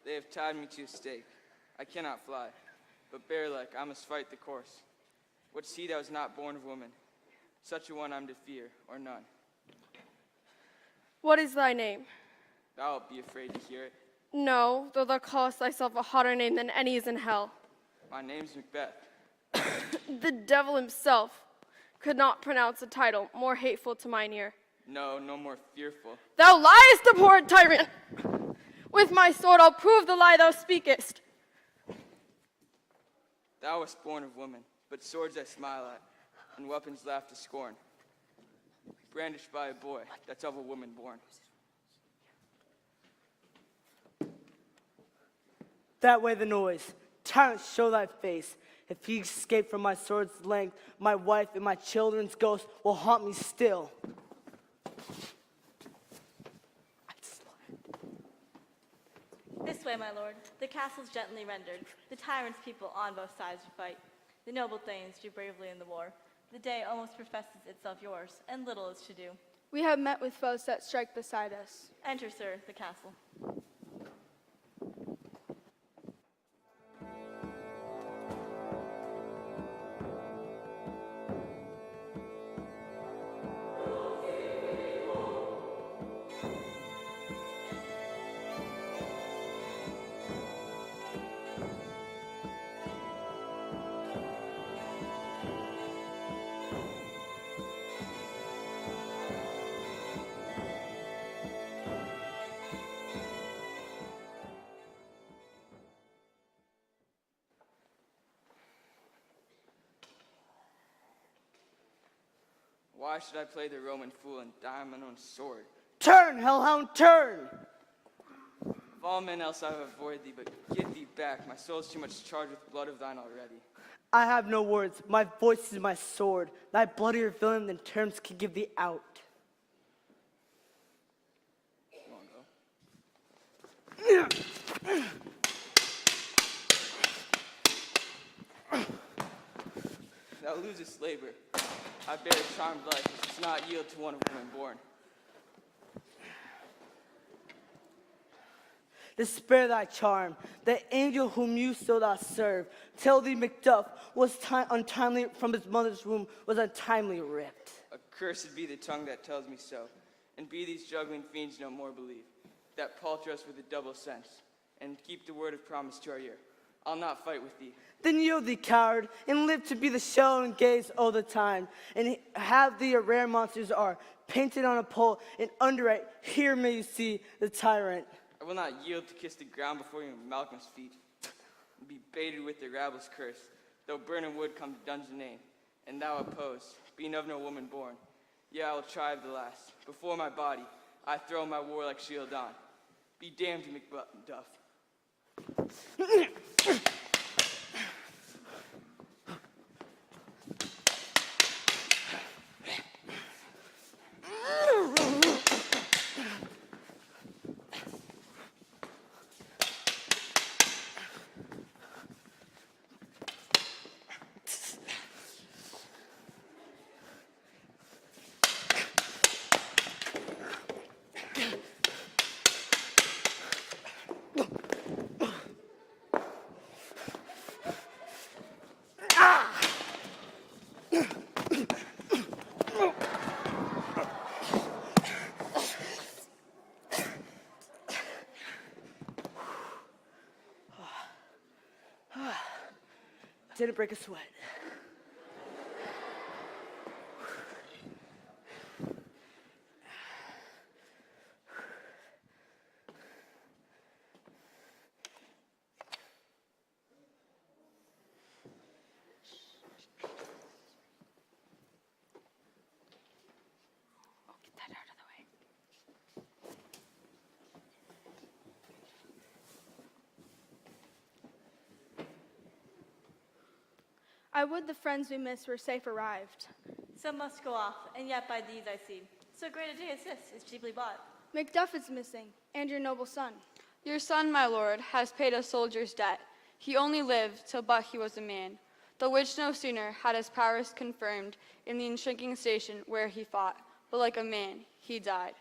They have tied me to a stake. I cannot fly, but bear-like I must fight the course. What seed I was not born of woman? Such a one I'm to fear, or none. What is thy name? Thou wilt be afraid to hear it. No, though thou callest thyself a hotter name than any is in hell. My name's Macbeth. The devil himself could not pronounce a title more hateful to mine ear. No, no more fearful. Thou liest, abhorred tyrant! With my sword I'll prove the lie thou speakest. Thou wast born of woman, but swords I smile at, and weapons laugh to scorn. Brandished by a boy that's of a woman born. That way the noise. Tyrant, show thy face. If he escape from my sword's length, my wife and my children's ghost will haunt me still. This way, my lord. The castle's gently rendered. The tyrant's people on both sides do fight. The noble thanes do bravely in the war. The day almost professes itself yours, and little is to do. We have met with foes that strike beside us. Enter, sir, the castle. Why should I play the Roman fool and die on my own sword? Turn, hellhound, turn! Of all men else I have avoided thee, but give thee back. My soul is too much charged with blood of thine already. I have no words. My voice is my sword. Thy bloodier villain than terms can give thee out. Thou losest labor. I bear a charmed life, which does not yield to one of women born. Despair thy charm. The angel whom you so dost serve, tell thee Macduff was untimely from his mother's womb, was untimely ripped. Accursed be the tongue that tells me so, and be these juggling fiends no more believe, that palter us with a double sense, and keep the word of promise to our ear. I'll not fight with thee. Then yield thee, coward, and live to be the show and gaze all the time, and have thee a rare monsters are, painted on a pole, and under it, here may you see the tyrant. I will not yield to kiss the ground before you Malcolm's feet, and be baited with the rabble's curse, though burning wood come to dungeon name, and thou opposed, being of no woman born. Yea, I will try the last. Before my body, I throw my warlike shield on. Be damned to Macduff. Didn't break a sweat. I would the friends we miss were safe arrived. Some must go off, and yet by these I see. So great a day as this is cheaply bought. Macduff is missing, and your noble son. Your son, my lord, has paid a soldier's debt. He only lived till but he was a man, the which no sooner had his powers confirmed in the shrinking station where he fought, but like a man he died.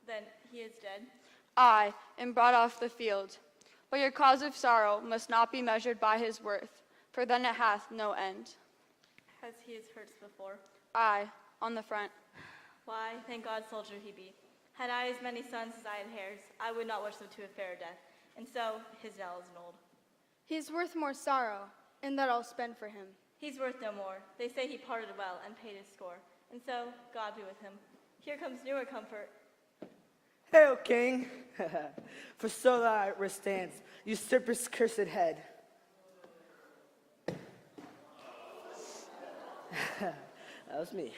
Then he is dead? Aye, and brought off the field. But your cause of sorrow must not be measured by his worth, for then it hath no end. Has he his hurts before? Aye, on the front. Why, thank God soldier he be. Had I as many sons as I had hairs, I would not wish them to a fairer death. And so, his now is an old. He is worth more sorrow, and that I'll spend for him. He's worth no more. They say he parted well and paid his score. And so, God be with him. Here comes newer comfort. Hail, King! For so thy wrist stands, usurper's cursed head. That was me.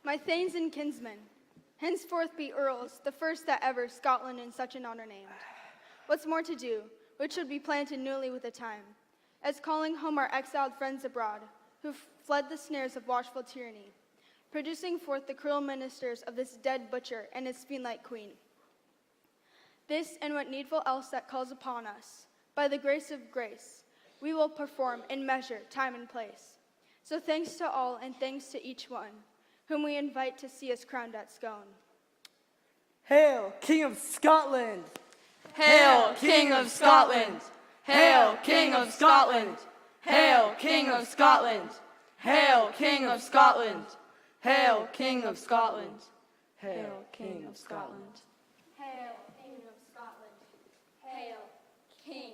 My thanes and kinsmen, henceforth be earls, the first that ever Scotland in such an honor named. What's more to do, which should be planted newly with the time, as calling home our exiled friends abroad, who fled the snares of watchful tyranny, producing forth the cruel ministers of this dead butcher and his fiend-like queen. This and what needful else that calls upon us, by the grace of grace, we will perform in measure, time, and place. So thanks to all and thanks to each one, whom we invite to see us crowned at Scone. Hail, King of Scotland! Hail, King of Scotland! Hail, King of Scotland! Hail, King of Scotland! Hail, King of Scotland! Hail, King of Scotland! Hail, King of Scotland! Hail, King of Scotland. Hail, King